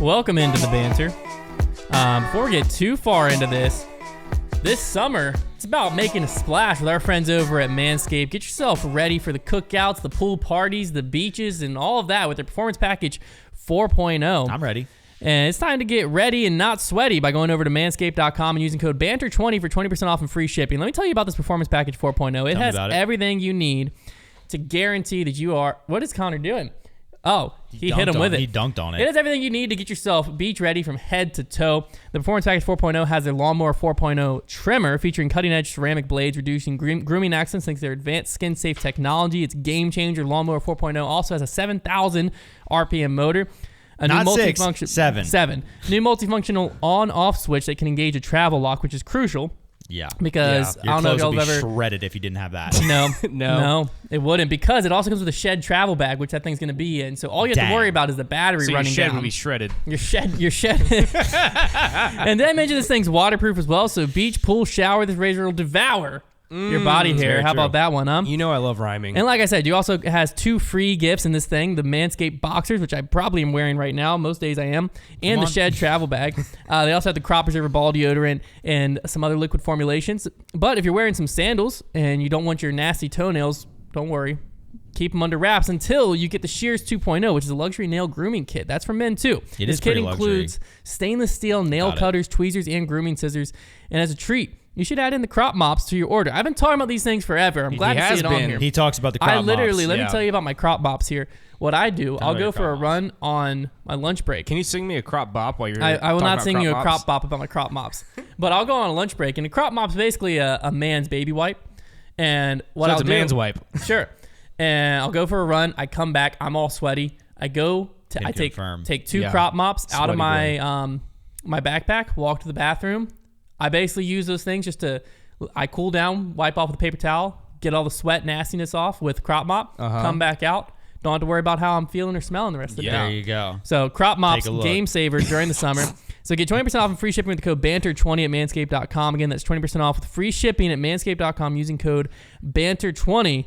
Welcome into the banter. Before we get too far into this summer, it's about making a splash with our friends over at Manscaped. Get yourself ready for the cookouts, the pool parties, the beaches, and all of that with their Performance Package 4.0. I'm ready. And it's time to get ready and not sweaty by going over to manscaped.com and using code BANTER20 for 20% off and free shipping. Let me tell you about this Performance Package 4.0. It has everything you need to guarantee that you are... What is Konner doing? Oh, he hit him with it. He dunked on it. It has everything you need to get yourself beach ready from head to toe. The Performance Package 4.0 has their Lawnmower 4.0 trimmer featuring cutting-edge ceramic blades, reducing grooming accidents thanks to their advanced skin-safe technology. It's game changer. Lawnmower 4.0 also has a 7,000 RPM motor. Not 6, 7. 7. New multifunctional on-off switch that can engage a travel lock, which is crucial. Yeah. Because your I don't know if clothes y'all would have be ever... shredded if you didn't have that. No, it wouldn't, because it also comes with a shed travel bag, which that thing's going to be in. So all you have to worry about is the battery running your shed down. would be shredded. Your shed. And did I mention this thing's waterproof as well? So beach, pool, shower, this razor will devour your body hair. How about that one, huh? You know I love rhyming. And like I said, you also has 2 free gifts in this thing: the Manscaped boxers, which I probably am wearing right now. Most days I am, and the Shed travel bag. They also have the Crop Preserver ball deodorant and some other liquid formulations. But if you're wearing some sandals and you don't want your nasty toenails, don't worry. Keep them under wraps until you get the Shears 2.0, which is a luxury nail grooming kit. That's for men too. This kit includes stainless steel nail cutters, tweezers, and grooming scissors. And as a treat, you should add in the crop mops to your order. I've been talking about these things forever. I'm glad to see it on here. He talks about the crop mops. Let me tell you about my crop mops here. What I do, I'll go for a run on my lunch break. Can you sing me a crop bop while you're I will not sing you a crop bop about my crop mops. But I'll go on a lunch break, and a crop mop's basically a man's baby wipe. And what I'll do... It's a man's wipe. Sure. And I'll go for a run. I come back. I'm all sweaty. I take 2 crop mops out of my my backpack, walk to the bathroom. I basically use those things I cool down, wipe off with a paper towel, get all the sweat nastiness off with crop mop, come back out. Don't have to worry about how I'm feeling or smelling the rest of the day. There you go. So crop mops, game saver during the summer. So get 20% off and free shipping with the code BANTER20 at manscaped.com. Again, that's 20% off with free shipping at manscaped.com using code BANTER20.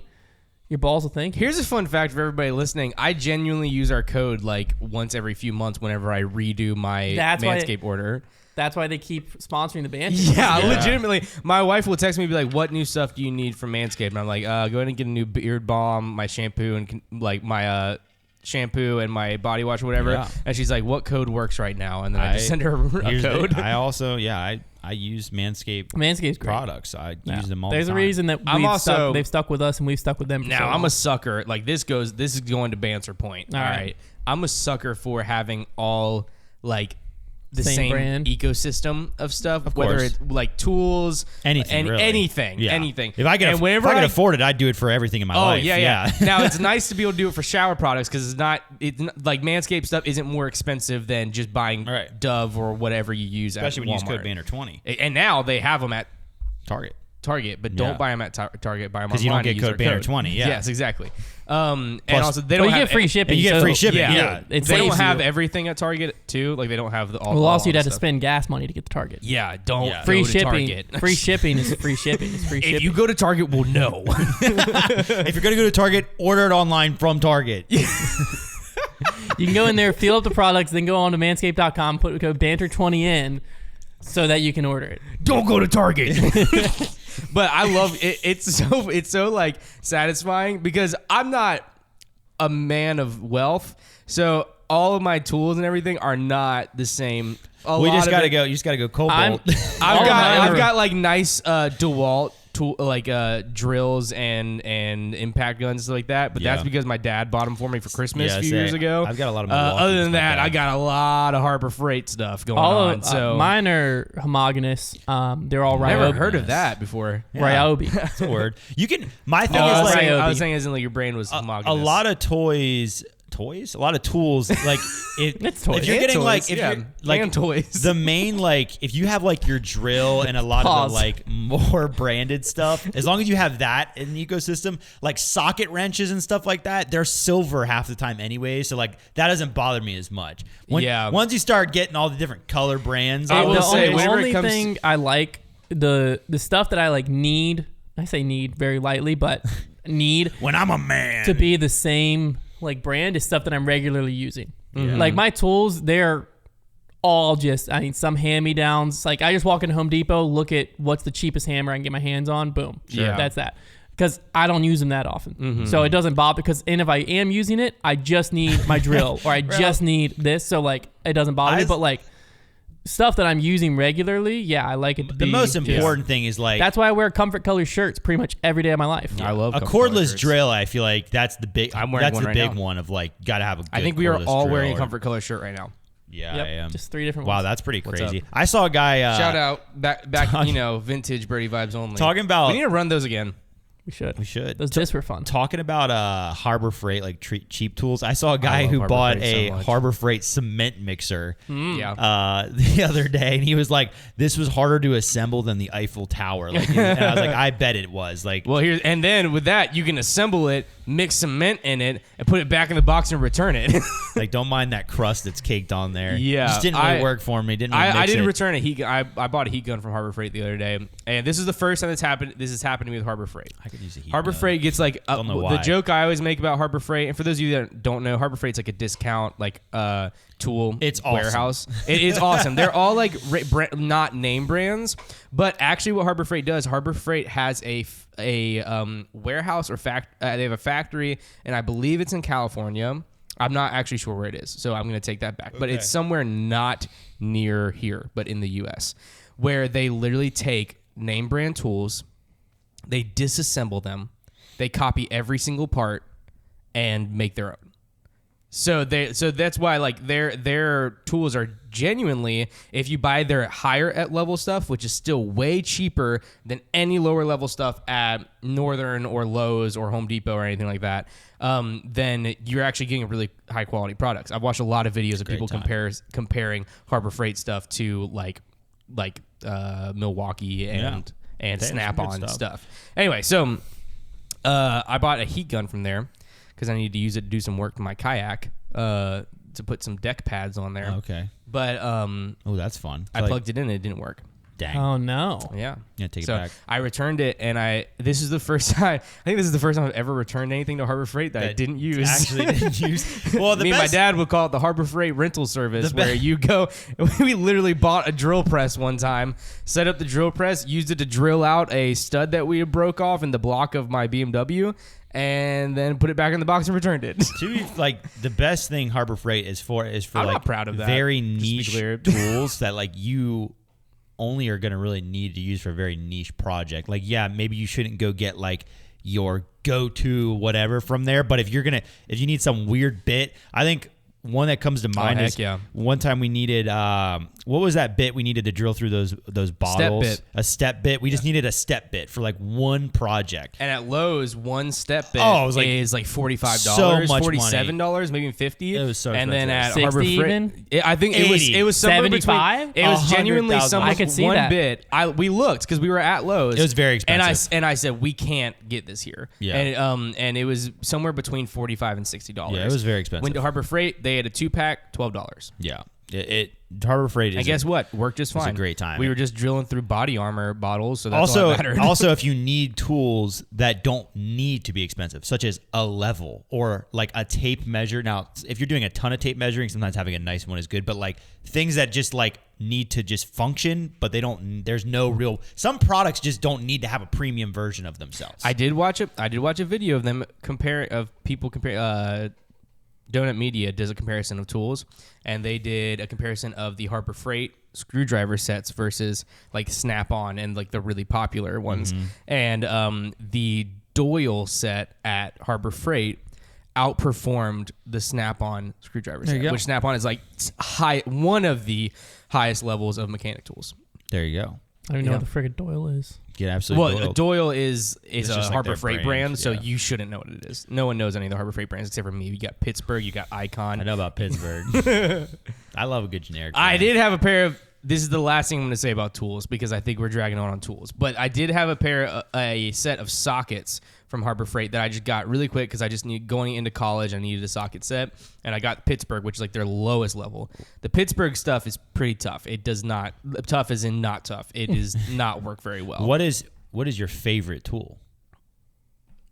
Your balls will thank you. Here's a fun fact for everybody listening. I genuinely use our code like once every few months whenever I redo my Manscaped order. That's why they keep sponsoring the Banter. Yeah, legitimately. My wife will text me and be like, what new stuff do you need from Manscaped? And I'm like, go ahead and get a new beard balm, my shampoo, and like my shampoo and my body wash or whatever. Yeah. And she's like, what code works right now? And then I just send her a code. I also, I use Manscaped products. I use them all There's the time. a reason that they've stuck with us and we've stuck with them for now, so long. I'm a sucker. Like this is going to Banter point. All right. I'm a sucker for having all like the same brand ecosystem of stuff, whether it's like tools, anything. If I could afford it, I'd do it for everything in my life. Yeah. Now it's nice to be able to do it for shower products because it's not like Manscaped stuff isn't more expensive than just buying Dove or whatever you use. Especially when you use code BANTER20. And now they have them at Target, but don't buy them at Target. Buy them because you don't get code BANTER20. Yeah. Yes, exactly. And also they don't get free shipping. You get free shipping. Yeah. They don't have everything at Target too. Like they don't have all. Well, also you'd have to spend gas money to get to Target. Yeah, don't free go to shipping. Target. Free shipping is free shipping. It's free shipping. If you go to Target, we'll know. If you're gonna go to Target, order it online from Target. You can go in there, feel up the products, then go on to manscaped.com, put code BANTER20 in, so that you can order it. Don't go to Target. But I love it. It's so like satisfying because I'm not a man of wealth, so all of my tools and everything are not the same. You just gotta go Cobalt. I've got like nice DeWalt tool, like drills and impact guns and stuff like that. But that's because my dad bought them for me for Christmas a few years ago. I've got a lot of other than that, I got a lot of Harbor Freight stuff going on. So mine are homogenous. They're all Ryobi. Never heard of that before. Ryobi. That's a word. You can. My thing is like I was saying as in like your brain was homogenous. A lot of toys, a lot of tools. Like it's toys. If you're getting toys, you're like toys, the main if you have like your drill and a lot of the like more branded stuff, as long as you have that in the ecosystem, like socket wrenches and stuff like that, they're silver half the time anyway. So like that doesn't bother me as much. Once you start getting all the different color brands, I will say the only thing I like the stuff that I like need. I say need very lightly, but need when I'm a man to be the same like brand is stuff that I'm regularly using. Mm-hmm. Like my tools, they're all just, I mean, some hand-me-downs. Like, I just walk into Home Depot, look at what's the cheapest hammer I can get my hands on. Boom. Sure. That's that. Because I don't use them that often. So it doesn't bother. Because, and if I am using it, I just need my drill or I just need this. So, like, it doesn't bother me. But, like, stuff that I'm using regularly, yeah, I like it to be. The most important thing is, like... That's why I wear comfort color shirts pretty much every day of my life. I love a cordless drill. I feel like that's the big... I'm wearing one right now. one of, like, got to have a good I think we are all drill wearing a comfort color shirt right now. Yeah, Yep, I am. just 3 different Wow, ones. that's pretty What's crazy. up? I saw a guy... Shout out. Back vintage birdie vibes only. Talking about... We need to run those again. We should. We should. Those discs were fun. Talking about Harbor Freight, like cheap tools. I saw a guy who Harbor bought Freight a so much. Harbor Freight cement mixer Yeah. the other day, and he was like, "This was harder to assemble than the Eiffel Tower." Like, and I was like, "I bet it was." Like, Well, and then with that, you can assemble it, mix cement in it, and put it back in the box and return it. like don't mind that crust that's caked on there. Yeah. just didn't really work for me. Didn't. Really I mix did it. return a heat gun. I bought a heat gun from Harbor Freight the other day, and this is the first time this has happened to me with Harbor Freight. I could use a heat Harbor gun. Freight gets like Don't know the why. joke I always make about Harbor Freight, and for those of you that don't know, Harbor Freight's like a discount like tool It's awesome. warehouse. It is awesome. They're all like not name brands, but actually what Harbor Freight does, Harbor Freight has a warehouse or they have a factory, and I believe it's in California. I'm not actually sure where it is, so I'm going to take that back. But it's somewhere not near here, but in the U.S., where they literally take name brand tools, they disassemble them, they copy every single part, and make their own. So that's why like their tools are genuinely, if you buy their higher at level stuff, which is still way cheaper than any lower level stuff at Northern or Lowe's or Home Depot or anything like that, then you're actually getting really high quality products. I've watched a lot of videos of people comparing Harbor Freight stuff to like Milwaukee and Snap-on stuff. Anyway, so I bought a heat gun from there because I needed to use it to do some work to my kayak to put some deck pads on there. Okay. But Oh, that's fun. I plugged it in and it didn't work. Dang. Oh, no. Yeah. Yeah, take it So back. I returned it, and this is the first time. I think this is the first time I've ever returned anything to Harbor Freight that I didn't use. Actually didn't use. Well, Me and my dad would call it the Harbor Freight rental service, where you go. We literally bought a drill press one time, set up the drill press, used it to drill out a stud that we broke off in the block of my BMW, and then put it back in the box and returned it. Like the best thing Harbor Freight is for I'm like not proud of that, very just to be niche clear. tools that like you only are going to really need to use for a very niche project. Like, yeah, maybe you shouldn't go get like your go-to whatever from there, but if you need some weird bit, I think one that comes to mind is one time we needed what was that bit we needed to drill through those bottles? Step bit. A step bit. We just needed a step bit for like one project. And at Lowe's, one step bit it was like is like $45, so much $47, maybe $50. It was so and then at expensive. Harbor 60 Freight, even? I think it was somewhere 75? between. It was genuinely 100,000. some I could see one that. bit. We looked because we were at Lowe's. It was very expensive. And I said we can't get this here. Yeah. And it was somewhere between $45 and $60. Yeah, it was very expensive. Went to Harbor Freight. They had a 2-pack, $12. Yeah. Harbor Freight is And guess what? Worked just fine. a great time. We were just drilling through body armor bottles, so that's all that mattered. Also, if you need tools that don't need to be expensive, such as a level or like a tape measure. Now, if you're doing a ton of tape measuring, sometimes having a nice one is good. But like things that just like need to just function, but they don't. There's no real. Some products just don't need to have a premium version of themselves. I did watch a video of them compare. Donut Media does a comparison of tools, and they did a comparison of the Harbor Freight screwdriver sets versus like Snap-on and like the really popular ones. And the Doyle set at Harbor Freight outperformed the Snap-on screwdriver set, which Snap-on is like one of the highest levels of mechanic tools. There you go. I don't even know what the friggin' Doyle is. Get absolutely. Well, Doyle is a just like Harbor their Freight brand, so you shouldn't know what it is. No one knows any of the Harbor Freight brands except for me. You got Pittsburgh, you got Icon. I know about Pittsburgh. I love a good generic. I did have a pair of. This is the last thing I'm going to say about tools because I think we're dragging on tools. But I did have a set of sockets from Harbor Freight that I just got really quick because I just need going into college. I needed a socket set, and I got Pittsburgh, which is like their lowest level. The Pittsburgh stuff is pretty tough. It does not tough as in not tough. It does not work very well. What is your favorite tool?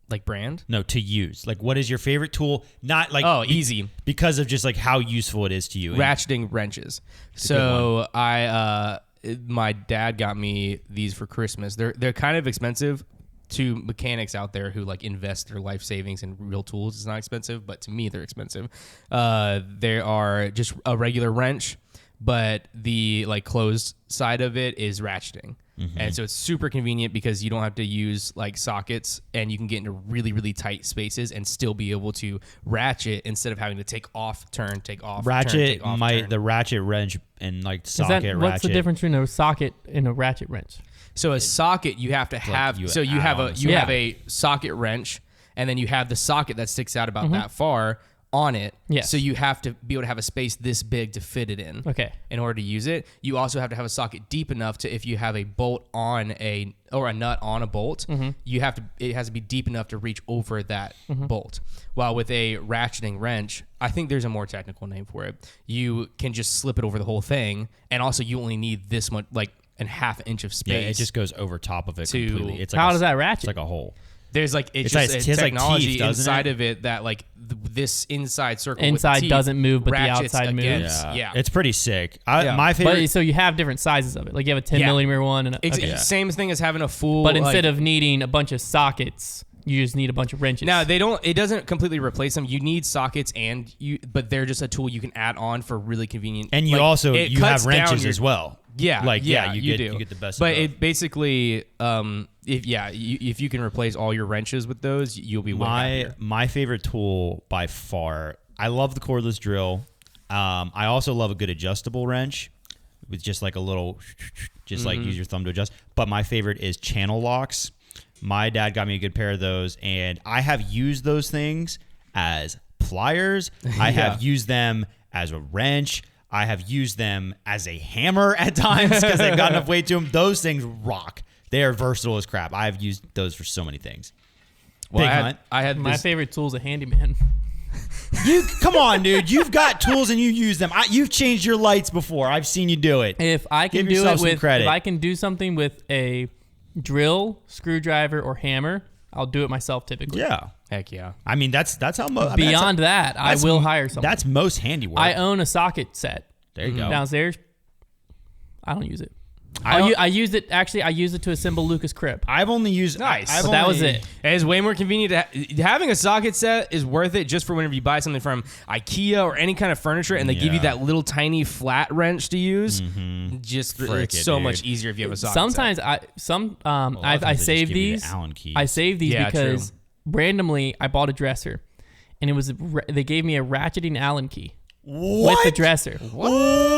Like brand? No, to use. Like, what is your favorite tool? Not like easy because of just like how useful it is to you. Ratcheting wrenches. So my dad got me these for Christmas. They're kind of expensive to mechanics out there who like invest their life savings in real tools. It's not expensive, but to me they're expensive. They are just a regular wrench, but the like closed side of it is ratcheting. Mm-hmm. And so it's super convenient because you don't have to use like sockets, and you can get into really, really tight spaces and still be able to ratchet instead of having to take off, turn, take off, ratchet. Turn, take off, turn. The ratchet wrench and like socket ratchet. What's the difference between a socket and a ratchet wrench? So a socket you have to have. Like so you have a socket wrench, and then you have the socket that sticks out about that far on it. Yes. So you have to be able to have a space this big to fit it in. Okay. In order to use it, you also have to have a socket deep enough to, if you have a bolt on or a nut on a bolt, it has to be deep enough to reach over that bolt. While with a ratcheting wrench, I think there's a more technical name for it. You can just slip it over the whole thing, and also you only need this much, like a half inch of space. Yeah, it just goes over top of it completely. It's like how does that ratchet? It's like a hole. There's like it's just technology like teeth, inside of it that like this inside circle inside with the teeth doesn't move, but the outside against, moves. Yeah, it's pretty sick. My favorite. But so you have different sizes of it. Like you have a 10 millimeter one, and same thing as having a full. But instead of needing a bunch of sockets, you just need a bunch of wrenches. No, they don't. It doesn't completely replace them. You need sockets, but they're just a tool you can add on for really convenient. And you also you have wrenches as well. Yeah, you get the best. But it basically, if you can replace all your wrenches with those, you'll be way happier. My favorite tool by far. I love the cordless drill. I also love a good adjustable wrench with just like a little, like use your thumb to adjust. But my favorite is channel locks. My dad got me a good pair of those, and I have used those things as pliers. I have used them as a wrench. I have used them as a hammer at times because they've got enough weight to them. Those things rock. They are versatile as crap. I've used those for so many things. Well, I had my favorite tool is a handyman. Come on, dude. You've got tools and you use them. You've changed your lights before. I've seen you do it. If I can if I can do something with a drill, screwdriver, or hammer, I'll do it myself typically. Yeah. Heck yeah. I mean, that's how most. Beyond that, I will hire someone. That's most handiwork. I own a socket set. There you go. Downstairs. I don't use it. I used it. Actually, I used it to assemble Lucas' crib. I've only used. Nice. But that was it. It's way more convenient. Having a socket set is worth it just for whenever you buy something from IKEA or any kind of furniture, and they give you that little tiny flat wrench to use. It's so much easier if you have a socket. Sometimes I save these. I save these because randomly I bought a dresser, and they gave me a ratcheting Allen key with the dresser. What?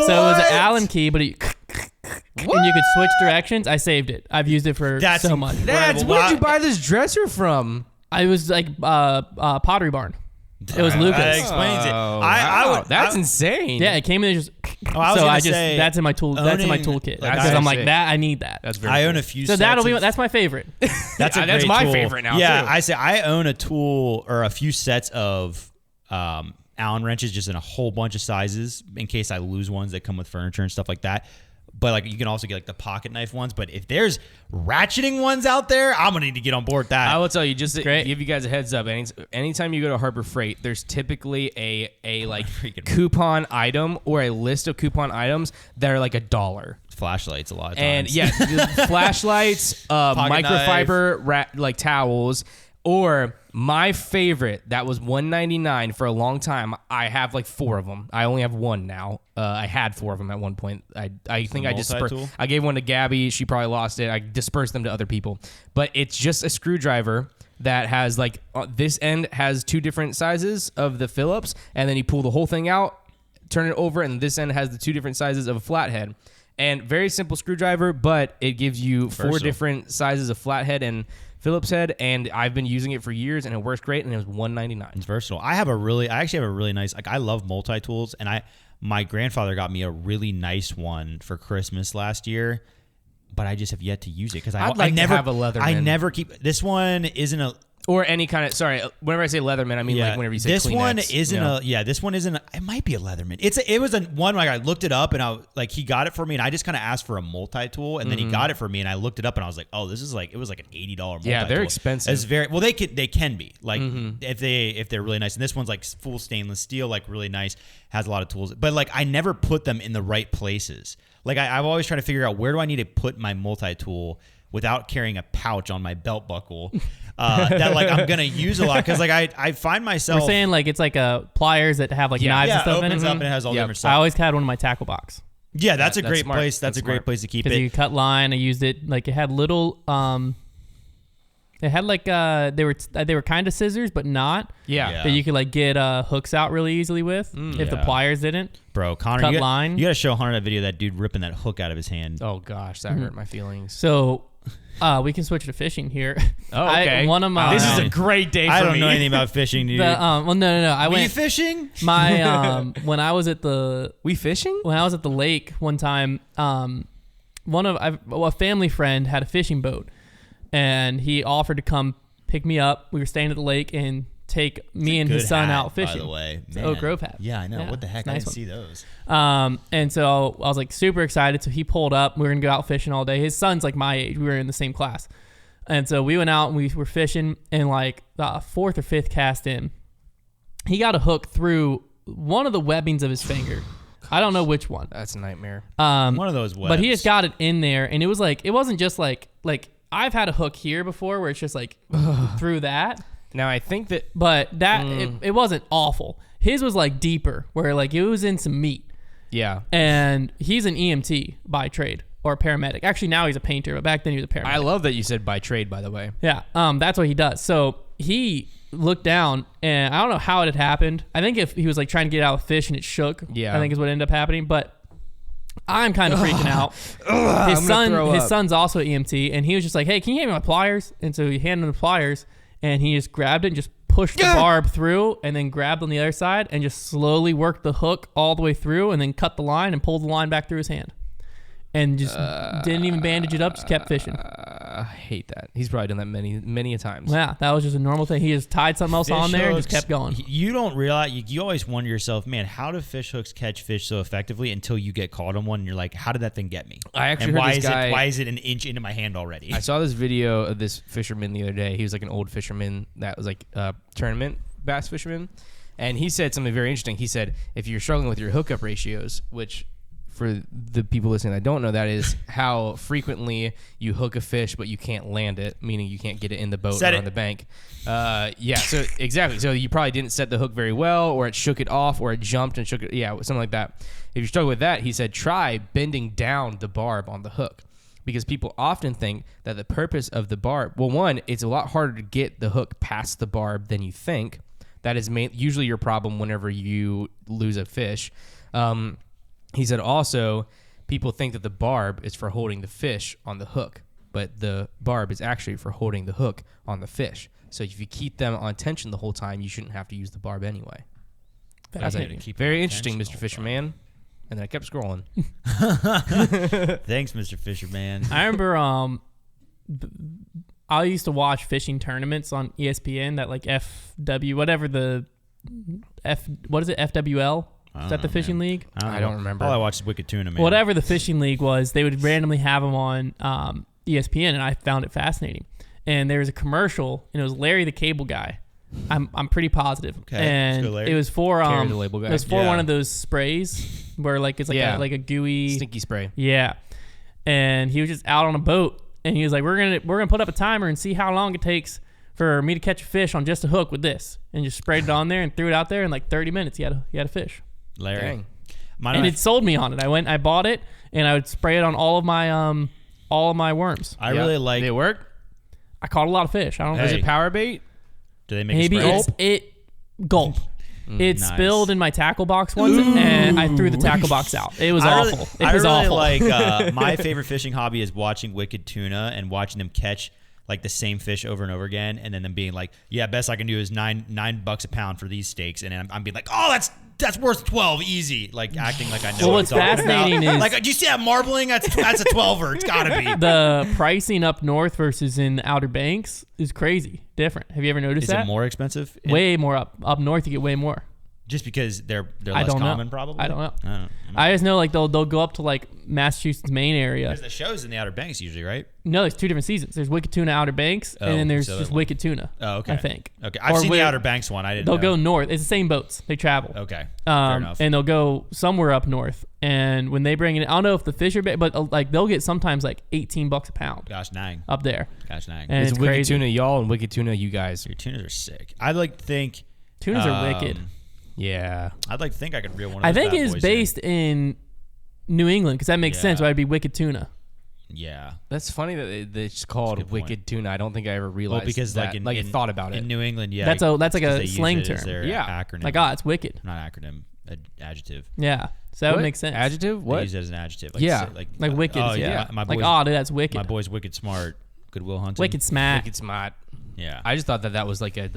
So it was an Allen key, but and you could switch directions. I saved it. I've used it for so much. Where did you buy this dresser from? I was like Pottery Barn. It was Lucas. That explains it. Wow. That's insane. Yeah, it came in just. That's in my tool. That's in my toolkit because I'm like that. I need that. That's very own a few. So that's my favorite. That's my tool. favorite now. Yeah, too. I own a tool or a few sets of Allen wrenches, just in a whole bunch of sizes in case I lose ones that come with furniture and stuff like that. But like you can also get like the pocket knife ones. But if there's ratcheting ones out there, I'm gonna need to get on board with that. I will tell you, just to give you guys a heads up. Anytime you go to Harbor Freight, there's typically a like coupon item or a list of coupon items that are like $1. Flashlights a lot of times. And flashlights, microfiber like towels. Or my favorite, that was $1.99 for a long time. I have like 4 of them. I only have 1 now. I had 4 of them at one point. I think I dispersed. I gave one to Gabby. She probably lost it. I dispersed them to other people. But it's just a screwdriver that has like this end has 2 different sizes of the Phillips, and then you pull the whole thing out, turn it over, and this end has the 2 different sizes of a flathead. And very simple screwdriver, but it gives you 4 different sizes of flathead and Phillips head, and I've been using it for years, and it works great, and it was $1.99. It's versatile. I actually have a really nice, like I love multi-tools, and my grandfather got me a really nice one for Christmas last year, but I just have yet to use it because I never have a Leatherman. I never keep this one. Or any kind of, sorry, whenever I say Leatherman, I mean like whenever you say this Kleenex, one isn't this one isn't, it might be a Leatherman. It was a one, like I looked it up and he got it for me and I just kind of asked for a multi-tool and then he got it for me and I looked it up and I was like, oh, this is like, it was like an $80 multi-tool. Yeah, they're expensive. It's very, well, they can be like, if they're really nice. And this one's like full stainless steel, like really nice, has a lot of tools, but like I never put them in the right places. Like I've always tried to figure out where do I need to put my multi-tool without carrying a pouch on my belt buckle that like I'm gonna use a lot because like I find myself. We're saying like it's like pliers that have like knives and stuff in it. Opens up and it has all different stuff. I always had one in my tackle box. Yeah, that's a great smart. place. That's a great place to keep it. Because you cut line. I used it like it had little. It had like they were kind of scissors but not. Yeah. That you could like get hooks out really easily with if the pliers didn't. Bro, Konner, cut you line. You gotta show Hunter that video of that dude ripping that hook out of his hand. Oh gosh, that hurt my feelings. So we can switch to fishing here. Oh, okay. One of my this is a great day for me. I don't know anything about fishing, dude. Well, no. I went fishing. My when I was at the fishing? When I was at the lake one time, a family friend had a fishing boat, and he offered to come pick me up. We were staying at the lake and take me and his son out fishing. By the way, man. Oak Grove hat. Yeah, I know. Yeah, what the heck? nice I didn't one. see those. And so I was like super excited. So he pulled up. We were gonna go out fishing all day. His son's like my age. We were in the same class. And so we went out and we were fishing. And like the fourth or fifth cast in, he got a hook through one of the webbings of his finger. I don't know which one. That's a nightmare. One of those webs. But he just got it in there, and it was like it wasn't just like I've had a hook here before where it's just like through that. Now I think that, but that it wasn't awful. His was like deeper, where like it was in some meat. Yeah. And he's an EMT by trade or a paramedic. Actually, now he's a painter, but back then he was a paramedic. I love that you said by trade, by the way. Yeah. That's what he does. So he looked down, and I don't know how it had happened. I think if he was like trying to get out of fish and it shook. Yeah. I think is what ended up happening. But I'm kind of freaking out. His son's also an EMT, and he was just like, "Hey, can you hand me my pliers?" And so he handed him the pliers, and he just grabbed it and just pushed the barb through, and then grabbed on the other side and just slowly worked the hook all the way through, and then cut the line and pulled the line back through his hand, and just didn't even bandage it up, just kept fishing. I hate that. He's probably done that many a times. Yeah, that was just a normal thing. He just tied something else on there and just kept going. You don't realize, you always wonder yourself, man, how do fish hooks catch fish so effectively until you get caught on one and you're like, how did that thing get me? I actually and heard why this is guy, why is it an inch into my hand already? I saw this video of this fisherman the other day. He was like an old fisherman that was like a tournament bass fisherman. And he said something very interesting. He said, if you're struggling with your hookup ratios, which for the people listening that don't know, that is how frequently you hook a fish but you can't land it, meaning you can't get it in the boat or on the bank. So exactly. So you probably didn't set the hook very well, or it shook it off, or it jumped and shook it. Yeah, something like that. If you struggle with that, he said, try bending down the barb on the hook. Because people often think that the purpose of the barb, well, one, it's a lot harder to get the hook past the barb than you think. That is usually your problem whenever you lose a fish. He said also, people think that the barb is for holding the fish on the hook, but the barb is actually for holding the hook on the fish. So if you keep them on tension the whole time, you shouldn't have to use the barb anyway. I was like, very interesting, Mr. Fisherman. And then I kept scrolling. Thanks, Mr. Fisherman. I remember I used to watch fishing tournaments on ESPN, that like FW, whatever the what is it, FWL? Is that the fishing league? I don't remember. All I watched is Wicked Tuna, man. Whatever the fishing league was, they would randomly have them on ESPN, and I found it fascinating. And there was a commercial, and it was Larry the Cable Guy. I'm pretty positive. Okay, and it was for Carry the label guy. it was for one of those sprays where like it's like a gooey stinky spray. Yeah. And he was just out on a boat, and he was like, we're gonna put up a timer and see how long it takes for me to catch a fish on just a hook with this, and just sprayed it on there and threw it out there in like 30 minutes. He had a fish. Larry. Dang. And it sold me on it. I bought it, and I would spray it on all of my worms. I really like. Did it work? I caught a lot of fish. I don't know. Is it power bait? Do they make maybe it gulp. It nice. spilled in my tackle box once, and I threw the tackle box out. It was awful. It was awful. Like my favorite fishing hobby is watching Wicked Tuna and watching them catch like the same fish over and over again, and then them being like, "Yeah, best I can do is $9 a pound for these steaks," and I'm being like, "Oh, that's that's worth 12 easy. Like acting like I know. Well, what's what I'm talking fascinating about. is like, do you see that marbling? That's a 12er. It's gotta be. the pricing up north versus in the Outer Banks is crazy different. Have you ever noticed Is that? it more expensive? Way more up north. You get way more. Just because they're I less don't common, know. probably. I don't know. I don't know. I just know like they'll go up to like Massachusetts, Maine area. There's the shows in the Outer Banks usually, right? No, there's 2 different seasons. There's Wicked Tuna Outer Banks, and then there's just Wicked Tuna. Oh, okay. I think. Okay, I've seen the Outer Banks one. I didn't. They'll know. go north. It's the same boats. They travel. Okay. Fair enough. And they'll go somewhere up north. And when they bring it, I don't know if the fish are big, but like they'll get sometimes like $18 a pound. Gosh dang. Up there. Gosh dang. And It's it's Wicked crazy. Tuna y'all and Wicked Tuna you guys. Your tunas are sick. I'd like to think. Tunas are wicked. Yeah. I'd like to think I could reel one of I those think bad it's boys based in New England because that makes sense. Yeah. Why it'd be Wicked Tuna. Yeah. That's funny that it's called That's a good point. Wicked Tuna. I don't think I ever realized Well, because that. like thought about it. in New England, yeah. That's like because a they use slang it as term. their Yeah. acronym. Like, it's wicked. Not acronym, adjective. Yeah. So that would What? make sense. Adjective? They What? use it as an adjective. Yeah. Like wicked. Oh yeah. My like, boy's, dude, that's wicked. my boy's wicked smart. Goodwill Hunting. Wicked smack. Wicked smart. Yeah. I just thought that was like a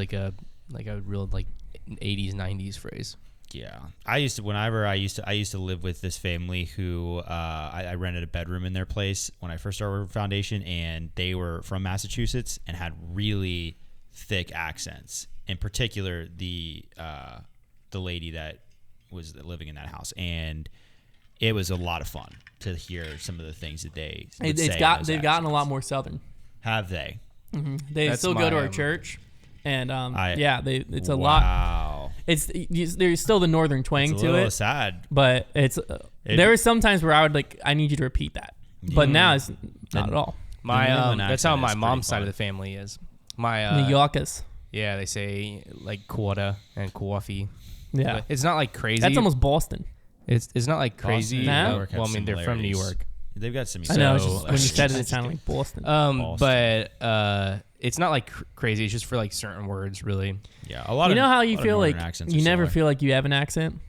real like 80s 90s phrase. Yeah, I used to live with this family who I rented a bedroom in their place when I first started Foundation, and they were from Massachusetts and had really thick accents. In particular, the lady that was living in that house, and it was a lot of fun to hear some of the things that they would say. They've gotten a lot more southern. Have they? They That's still go to my, our church, and it's a Wow. lot. There's still the northern twang It's a to little it, sad. but there were some times where I need you to repeat that, but now it's not at all. My New England that's how accent my is mom's pretty side fun. of the family is. My New Yorkers. yeah, they say like quarter and coffee. Yeah, But it's not like crazy. that's almost Boston. It's not like crazy. Boston and Nah. New York have Well, I mean they're from New similarities. York. They've got some. I know. It's So- just, when you said it sounded like Boston. But it's not like crazy. It's just for like certain words, really. Yeah, a lot. You know how a you lot of feel like northern accents you are never similar. feel like you have an accent.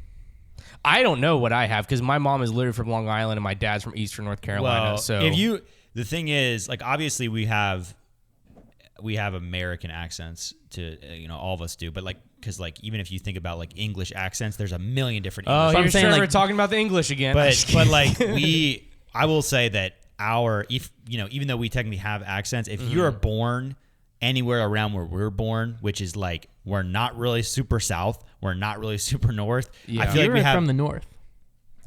I don't know what I have because my mom is literally from Long Island and my dad's from Eastern North Carolina. Well, so the thing is, like, obviously we have American accents to all of us do, but like because like even if you think about like English accents, there's a million different. oh, English I'm here's saying, Trevor like- talking about the English again. but like I will say that even though we technically have accents, if you're born anywhere around where we're born, which is like we're not really super south, we're not really super north. Yeah. I feel You're like we have from the north.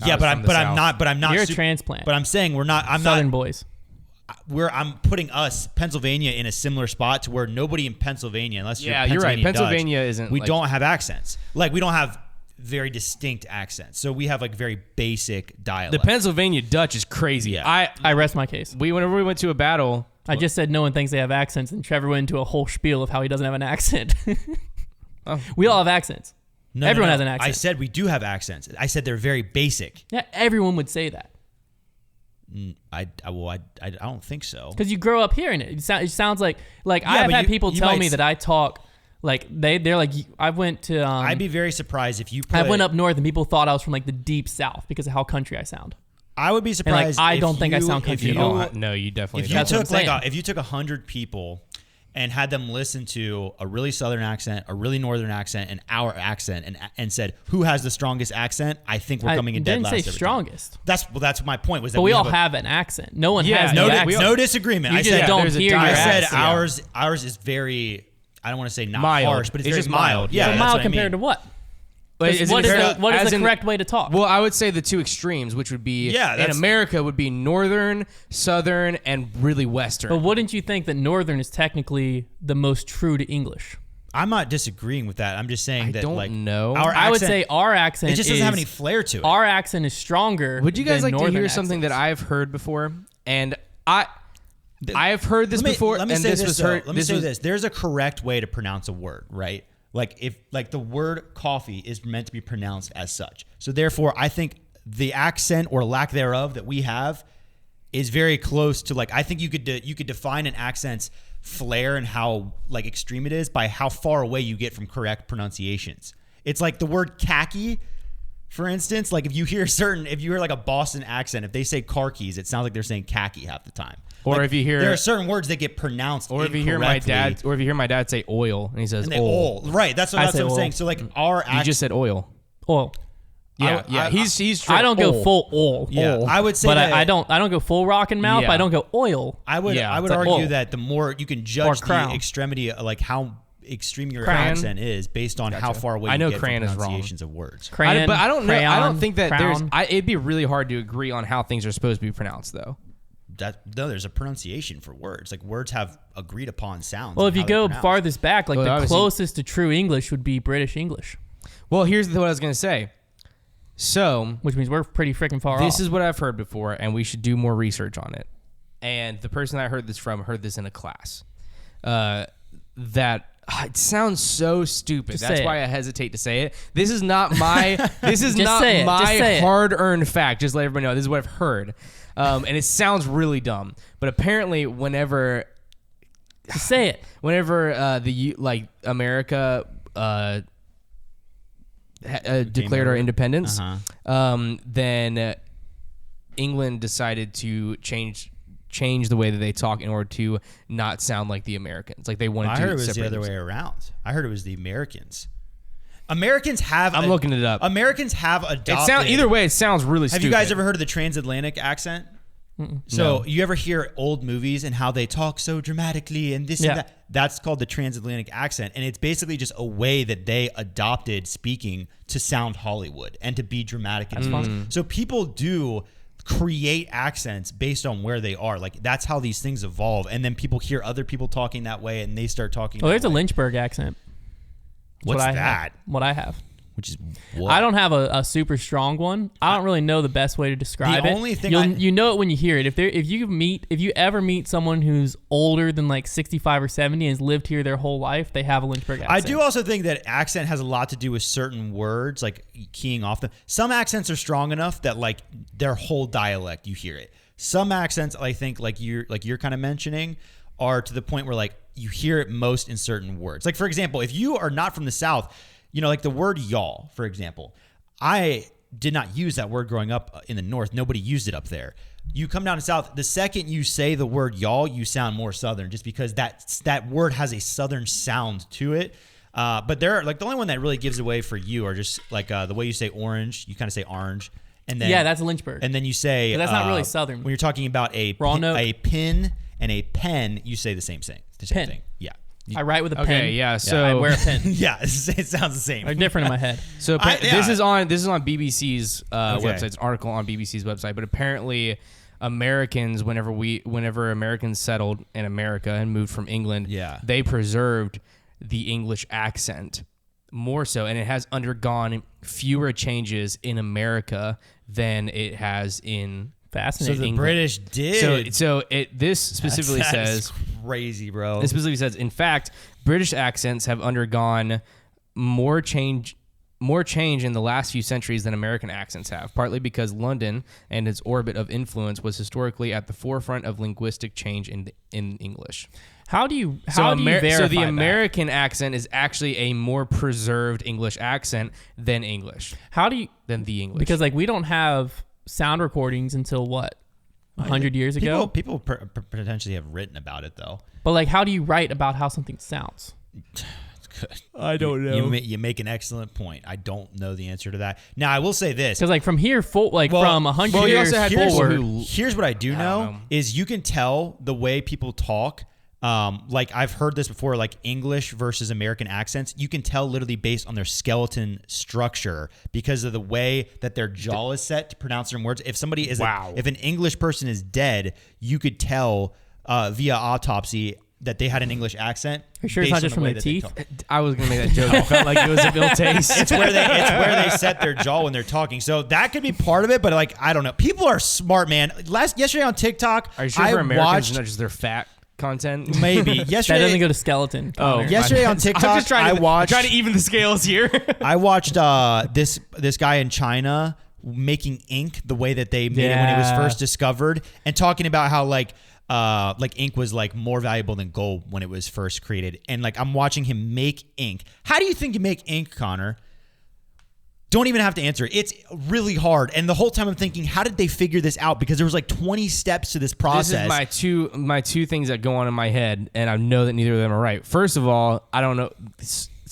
yeah, was but from I'm the south. not. You're a transplant. But I'm saying we're not. I'm Southern not. boys. I'm putting us Pennsylvania in a similar spot to where nobody in Pennsylvania, unless you're Yeah, you're right. Pennsylvania Dutch, Pennsylvania isn't, We like- don't have accents. Like we don't have very distinct accents. So we have like very basic dialect. the Pennsylvania Dutch is crazy. Yeah. I rest my case. Whenever we went to a battle, I just said no one thinks they have accents, and Trevor went into a whole spiel of how he doesn't have an accent. Oh. We all have accents. No, Everyone no. has an accent. I said we do have accents. I said they're very basic. Yeah, everyone would say that I don't think so. because you grow up hearing it. It sounds like Yeah, I've but had people you tell might me s- that I talk like they're like I went to I'd be very surprised if you. I went up north and people thought I was from like the deep south because of how country I sound. I would be like, surprised. I if don't think I you- sound if country you- at all. no, you definitely If you don't. That's what I'm saying. if you took 100 people and had them listen to a really southern accent, a really northern accent, and our accent, and said who has the strongest accent, I think we're coming in dead didn't last. say every time. strongest, That's my point. Was that but we all have a- have an accent. No one Yeah, has no no di- accent. no disagreement. You I just said don't there's a hear your dialect. I said accent. ours is very. I don't want to say not Mild. harsh, but it's It's very just mild. Yeah, So that's mild what I compared to mean. what? But is it What is compared the, to- what is as the in- correct way to talk? Well, I would say the two extremes, which would be Yeah, in that's- America would be northern, southern, and really western. But wouldn't you think that northern is technically the most true to English? I'm not disagreeing with that. I'm just saying I that don't like know. our I would accent- say our accent it just doesn't have is- any flair to it. Our accent is stronger. Would you guys than like to northern hear something that accents. I've heard before? And I've heard this before, Let me and say this was though. heard. Let me say was- this. There's a correct way to pronounce a word, right? Like if like the word coffee is meant to be pronounced as such. So therefore, I think the accent or lack thereof that we have is very close to like I think you could define an accent's flair and how like extreme it is by how far away you get from correct pronunciations. It's like the word khaki. For instance, like if you hear like a Boston accent, if they say car keys, it sounds like they're saying khaki half the time. Or Like, if you hear- there are certain words that get pronounced or if you hear my incorrectly, dad, or if you hear my dad say oil, and he says and they oil, right. That's what I I'm say oil. saying. So like our you just said oil. Oil. Yeah, he's straight I don't go oil. full oil. Yeah, oil. I would say but that I don't go full rock and mouth. Yeah. I don't go oil. I would Yeah, argue oil. that the more you can judge the crown. extremity, like how extreme your Crayon. accent is, based on how far away I know you get crayon from is wrong. pronunciations of words. Crayon, but I don't know. I crayon, don't think that crown. it'd be really hard to agree on how things are supposed to be pronounced, though. No, there's a pronunciation for words. Like words have agreed upon sounds. Well, and if you how they're go pronounced. farthest back, like Well, the obviously- closest to true English would be British English, Well, here's what I was gonna say. So which means we're pretty freaking far off. this is what I've heard before, and we should do more research on it. And the person I heard this from heard this in a class. It sounds so stupid. Just That's say why it. I hesitate to say it. This is not my. This is Just not say it. Just my say it. hard-earned fact. Just let everybody know. This is what I've heard, and it sounds really dumb. But apparently, whenever Just say it. America declared our independence, then England decided to change the way that they talk in order to not sound like the Americans. Like they wanted I to heard it was the separate other way themselves. around. I heard it was the Americans. Americans have. I'm looking it up. Americans have adopted. Either way, it sounds really Have stupid. you guys ever heard of the transatlantic accent? So you ever hear old movies and how they talk so dramatically and this Yeah. and that? That's called the transatlantic accent, and it's basically just a way that they adopted speaking to sound Hollywood and to be dramatic and fun. So people do create accents based on where they are. Like that's how these things evolve, and then people hear other people talking that way, and they start talking. Oh, that there's a way. Lynchburg accent. What's what I that? have. What I have. Which is what? I don't have a super strong one. I don't really know the best way to describe The it. only thing you know it when you hear it. If you ever meet someone who's older than like 65 or 70 and has lived here their whole life, they have a Lynchburg accent. I do also think that accent has a lot to do with certain words, like keying off them. Some accents are strong enough that like their whole dialect, you hear it. Some accents, I think, like you're kind of mentioning, are to the point where like you hear it most in certain words. Like for example, if you are not from the South, you know, like the word y'all, for example. I did not use that word growing up in the North. Nobody used it up there. You come down to South, the second you say the word y'all, you sound more Southern just because that word has a Southern sound to it. But there are like the only one that really gives away for you are just like the way you say orange, you kind of say orange. And then, yeah, that's a Lynchburg. And then you say... But that's not really Southern. When you're talking about a pin and a pen, you say the same thing. Pen. Thing. Yeah. I write with a pen. Okay, yeah. So I wear a pen. Yeah, it sounds the same. They're different in my head. So this is on BBC's website. It's an article on BBC's website. But apparently, Americans, whenever Americans settled in America and moved from England, they preserved the English accent more so, and it has undergone fewer changes in America than it has in. Fascinating. So the England. British did. This specifically That says is crazy, bro. It specifically says, in fact, British accents have undergone more change in the last few centuries than American accents have, partly because London and its orbit of influence was historically at the forefront of linguistic change in English. How do you verify So the that? American accent is actually a more preserved English accent than English. Than the English? Because like we don't have sound recordings until what? 100 years ago? People potentially have written about it, though. But like, how do you write about how something sounds? I don't know. You make an excellent point. I don't know the answer to that. Now, I will say this. Because like from here, from 100 years forward. Here's what I do know is you can tell the way people talk. Like I've heard this before, like English versus American accents. You can tell literally based on their skeleton structure because of the way that their jaw is set to pronounce certain words. If somebody is, if an English person is dead, you could tell via autopsy that they had an English accent. Are you sure it's not just from their teeth? I was gonna make that joke. I felt like it was a ill taste. It's where they set their jaw when they're talking. So that could be part of it, but like I don't know. People are smart, man. Yesterday on TikTok, Are you sure for Americans, not just their fat content? Maybe yesterday That doesn't go to skeleton. Konner. yesterday on TikTok, I'm just trying watched to even the scales here. I watched this guy in China making ink the way that they made it when it was first discovered, and talking about how like ink was like more valuable than gold when it was first created. And like I'm watching him make ink. How do you think you make ink, Konner? Don't even have to answer it. It's really hard. And the whole time I'm thinking, how did they figure this out? Because there was like 20 steps to this process. This is my two things that go on in my head, and I know that neither of them are right. First of all, I don't know.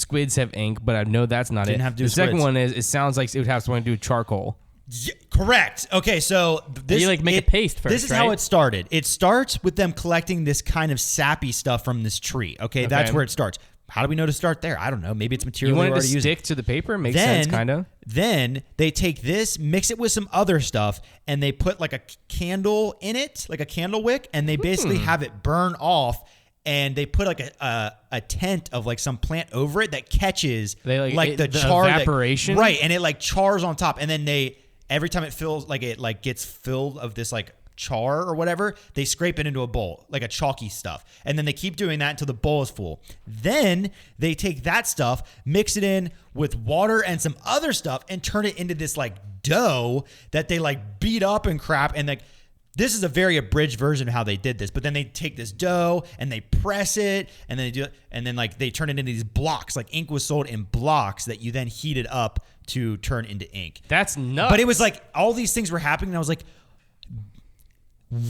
squids have ink, but I know that's not Didn't it. have to do The second squids. one is it sounds like it would have something to do with charcoal. Yeah, correct. Okay, so this You, like, make a paste first, This is right? how it started. It starts with them collecting this kind of sappy stuff from this tree. Okay, that's where it starts. How do we know to start there? I don't know. Maybe it's material You want they it to already using. stick to the paper? Makes sense, kind of. Then they take this, mix it with some other stuff, and they put like a candle in it, like a candle wick, and they basically have it burn off. And they put like a tent of like some plant over it that catches the char evaporation, right? And it like chars on top, and then every time it fills like it like gets filled of this like char or whatever, they scrape it into a bowl, like a chalky stuff. And then they keep doing that until the bowl is full. Then they take that stuff, mix it in with water and some other stuff, and turn it into this like dough that they like beat up and crap. And like, this is a very abridged version of how they did this. But then they take this dough and they press it, and then they do it, and then like they turn it into these blocks. Like ink was sold in blocks that you then heated up to turn into ink. That's nuts. But it was like all these things were happening, and I was like,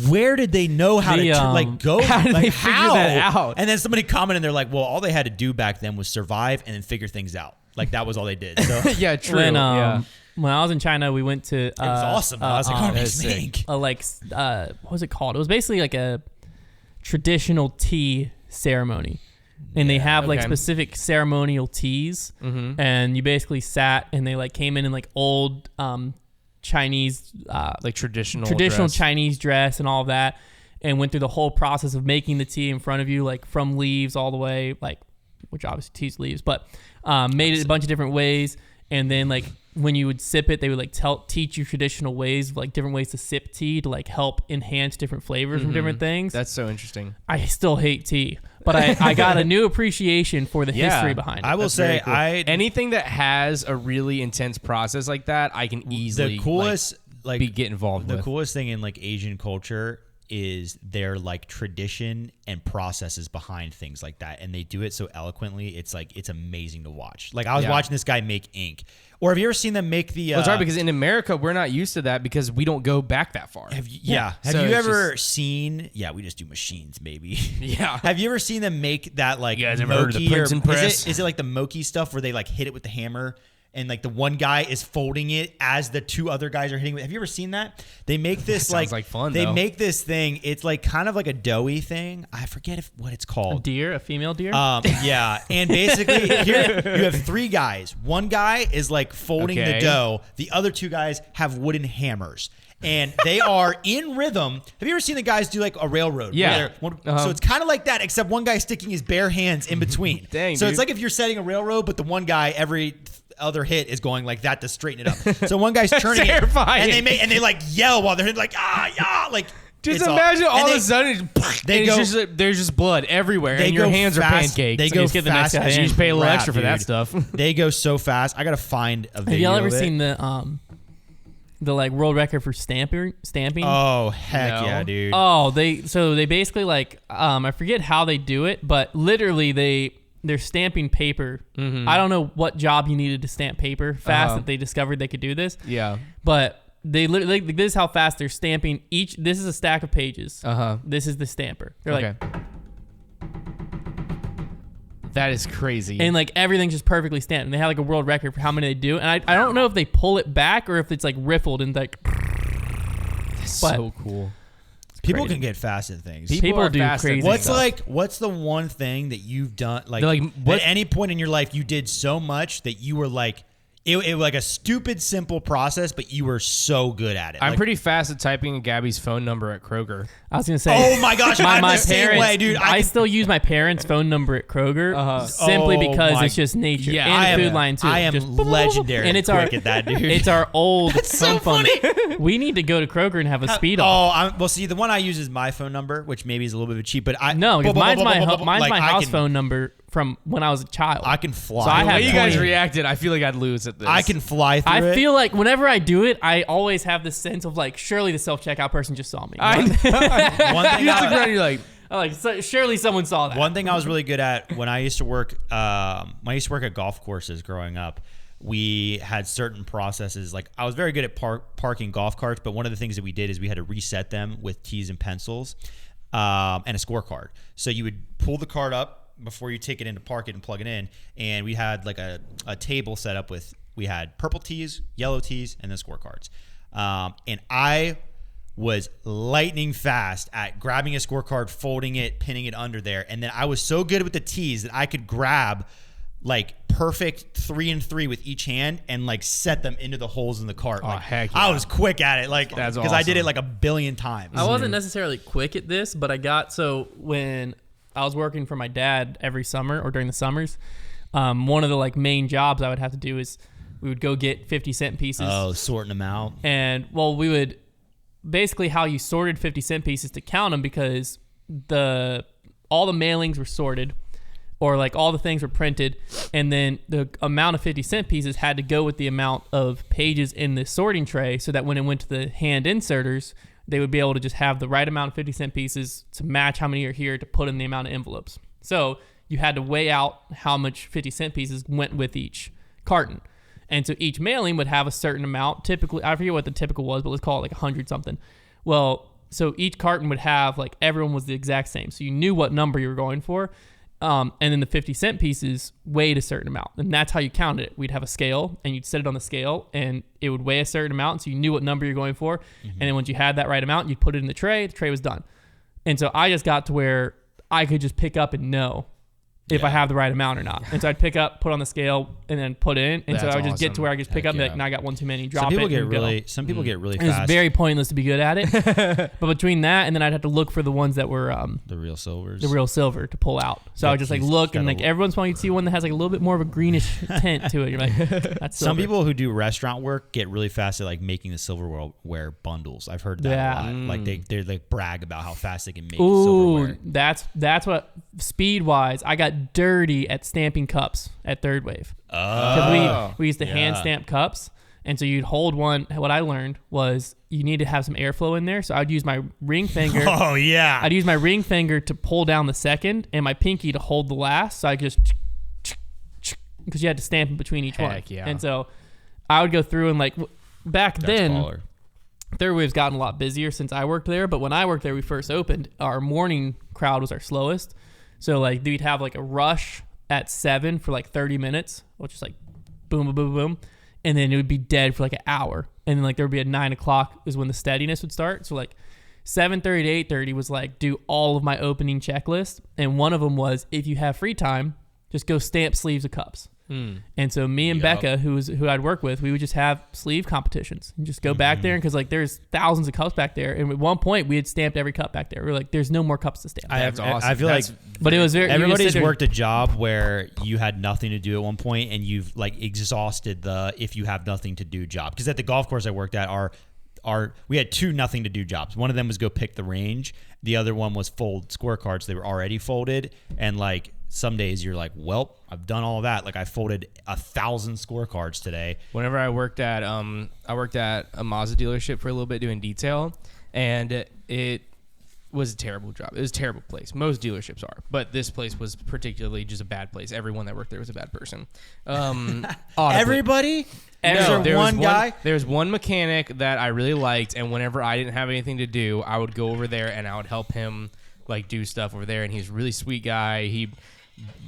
where did they know how to go? How did like, they figure that out? And then somebody commented, and they're like, well, all they had to do back then was survive and then figure things out. Like that was all they did. So yeah, true. When I was in China, we went to. it was awesome. I was like, oh, makes me ink. What was it called? It was basically like a traditional tea ceremony. And they have like specific ceremonial teas, and you basically sat, and they like came in like old Chinese, like traditional dress. Chinese dress and all of that, and went through the whole process of making the tea in front of you, like from leaves all the way, like, which obviously tea's leaves, but made it a bunch of different ways, and then like when you would sip it, they would like teach you traditional ways, like different ways to sip tea to like help enhance different flavors from different things. That's so interesting. I still hate tea, but I got a new appreciation for the history behind it. I will say, cool. Anything that has a really intense process like that, I can easily get involved with. The coolest thing in like Asian culture is their like tradition and processes behind things like that, and they do it so eloquently. It's like it's amazing to watch. Like I was watching this guy make ink. Or have you ever seen them make the? Well, it's hard because in America we're not used to that because we don't go back that far. Have you ever seen? Yeah, we just do machines, maybe. Yeah. Have you ever seen them make that like? You guys ever heard of the Prince and Press? Is it like the mochi stuff where they like hit it with the hammer? And like the one guy is folding it as the two other guys are hitting it. Have you ever seen that? They make this sounds like fun. They make this thing. It's like kind of like a doughy thing. I forget what it's called. A female deer. Yeah. And basically here you have three guys. One guy is like folding the dough. The other two guys have wooden hammers. And they are in rhythm. Have you ever seen the guys do like a railroad? Yeah. So it's kind of like that, except one guy sticking his bare hands in between. Dang, so dude. it's like if you're setting a railroad, but the one guy every other hit is going like that to straighten it up. So one guy's turning it, and they like yell while they're hitting, like like. Just imagine all of a sudden there's just blood everywhere, and your hands are pancakes. They go fast. You just pay a little extra for that stuff. They go so fast. I gotta find a video. Have y'all ever seen the like world record for stamping? Oh heck yeah, dude. Oh, they basically like I forget how they do it, but literally they're stamping paper. I don't know what job you needed to stamp paper fast that they discovered they could do this. Yeah, but they literally, this is how fast they're stamping each. This is a stack of pages. This is the stamper. They're like, that is crazy. And like everything's just perfectly stamped. And they have like a world record for how many they do. And I don't know if they pull it back or if it's like riffled and like. That's so cool. People can get fast at things. People do crazy stuff. What's the one thing that you've done at any point in your life you did so much that you were like, it was like a stupid simple process, but you were so good at it. I'm pretty fast at typing in Gabby's phone number at Kroger. I was gonna say, oh my gosh, I'm the same way, dude. I still use my parents' phone number at Kroger simply because it's just nature. Yeah, and Food Line too. I am just legendary. And it's quick at that, dude. It's our old That's so phone. funny. We need to go to Kroger and have a speed off. Well, see, the one I use is my phone number, which maybe is a little bit cheap, but because mine's my house phone number from when I was a child. I can fly. So I The way have you guys reacted, I feel like I'd lose at this. I can fly through it. I feel like whenever I do it, I always have this sense of like, surely the self-checkout person just saw me. One thing you look around, you're like, surely someone saw that. One thing I was really good at when I used to work, at golf courses growing up. We had certain processes. Like I was very good at parking golf carts, but one of the things that we did is we had to reset them with keys and pencils, and a scorecard. So you would pull the cart up, before you take it in to park it and plug it in. And we had like a table set up we had purple tees, yellow tees, and then scorecards. And I was lightning fast at grabbing a scorecard, folding it, pinning it under there. And then I was so good with the tees that I could grab like perfect 3 and 3 with each hand and like set them into the holes in the cart. Oh, like, heck yeah. I was quick at it, like, That's because I did it awesome. like a billion times. I wasn't necessarily quick at this, but when I was working for my dad every summer or during the summers, one of the like main jobs I would have to do is we would go get 50-cent pieces. Oh, sorting them out. And well, we would basically how you sorted 50-cent pieces to count them, because all the mailings were sorted, or like all the things were printed, and then the amount of 50-cent pieces had to go with the amount of pages in the sorting tray, so that when it went to the hand inserters, they would be able to just have the right amount of 50-cent pieces to match how many are here to put in the amount of envelopes. So you had to weigh out how much 50-cent pieces went with each carton. And so each mailing would have a certain amount. Typically, I forget what the typical was, but let's call it like 100 something. Well, so each carton would have like everyone was the exact same. So you knew what number you were going for. And then the 50-cent pieces weighed a certain amount. And that's how you counted it. We'd have a scale, and you'd set it on the scale, and it would weigh a certain amount. So you knew what number you're going for. And then once you had that right amount, you'd put it in the tray was done. And so I just got to where I could just pick up and know if I have the right amount or not. And so I'd pick up, put on the scale, and then put in. And so I would just get to where I could just pick up and be like, no, I got one too many, drop Some people it. get really It was fast. very pointless to be good at it. But between that, and then I'd have to look for the ones that were the real silvers. the real silver to pull out. So I would just like look, and like every once in a while you'd see one that has like a little bit more of a greenish tint to it. You're like, that's silver. Some people who do restaurant work get really fast at like making the silverware bundles. I've heard that a lot. Like they like brag about how fast they can make silverware. That's what speed wise. I got dirty at stamping cups at Third Wave. We used to hand stamp cups, and so you'd hold one. What I learned was you need to have some airflow in there. So I'd use my ring finger. Oh yeah. I'd use my ring finger to pull down the second, and my pinky to hold the last. So I could just because you had to stamp in between each one. Yeah. And so I would go through and like back then. Baller. Third Wave's gotten a lot busier since I worked there, but when I worked there, we first opened, our morning crowd was our slowest. So like we'd have like a rush at 7 for like 30 minutes, which is like boom, boom, boom, boom. And then it would be dead for like an hour. And then like there would be at 9 o'clock is when the steadiness would start. So like 7:30 to 8:30 was like do all of my opening checklist. And one of them was if you have free time, just go stamp sleeves of cups. And so me and Becca, who I'd work with, we would just have sleeve competitions and just go back there, because like there's thousands of cups back there, and at one point we had stamped every cup back there. We were like, there's no more cups to stamp. That's awesome. I feel like, but it was very. everybody's worked a job where you had nothing to do at one point, and you've like exhausted the if you have nothing to do job. Because at the golf course I worked at, we had 2 nothing to do jobs. One of them was go pick the range. The other one was fold scorecards. They were already folded, and like some days you're like, well, I've done all of that. Like I folded 1,000 scorecards today. Whenever I worked at a Mazda dealership for a little bit doing detail, and it was a terrible job. It was a terrible place. Most dealerships are, but this place was particularly just a bad place. Everyone that worked there was a bad person. Everybody? No, there was one guy? There was one mechanic that I really liked, and whenever I didn't have anything to do, I would go over there and I would help him like do stuff over there. And he's a really sweet guy. He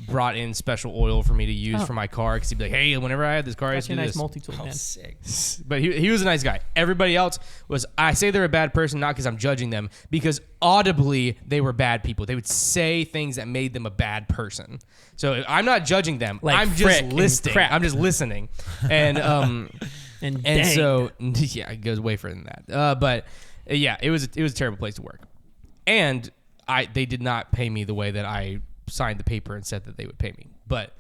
brought in special oil for me to use for my car, because he'd be like, hey, whenever I had this car, I used to do nice this. multi-tool, man. Sick. But he was a nice guy. Everybody else was, I say they're a bad person not because I'm judging them, because audibly they were bad people. They would say things that made them a bad person. So I'm not judging them. Like I'm just listening. I'm just listening. And and so yeah, it goes way further than that. But yeah, it was a terrible place to work. And they did not pay me the way that I signed the paper and said that they would pay me. But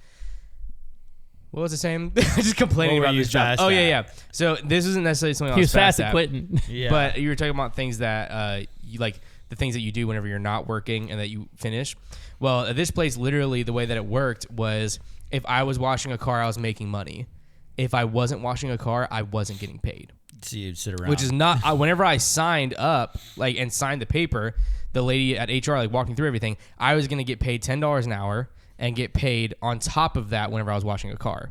what was I saying? Just complaining about this job. Oh yeah. So this isn't necessarily something I was fast at quitting. Yeah. But you were talking about things that you like, the things that you do whenever you're not working and that you finish. Well, at this place, literally the way that it worked was if I was washing a car, I was making money. If I wasn't washing a car, I wasn't getting paid. So you'd sit around. Which is not, whenever I signed up and signed the paper, the lady at HR walking through everything, I was going to get paid $10 an hour and get paid on top of that whenever I was washing a car.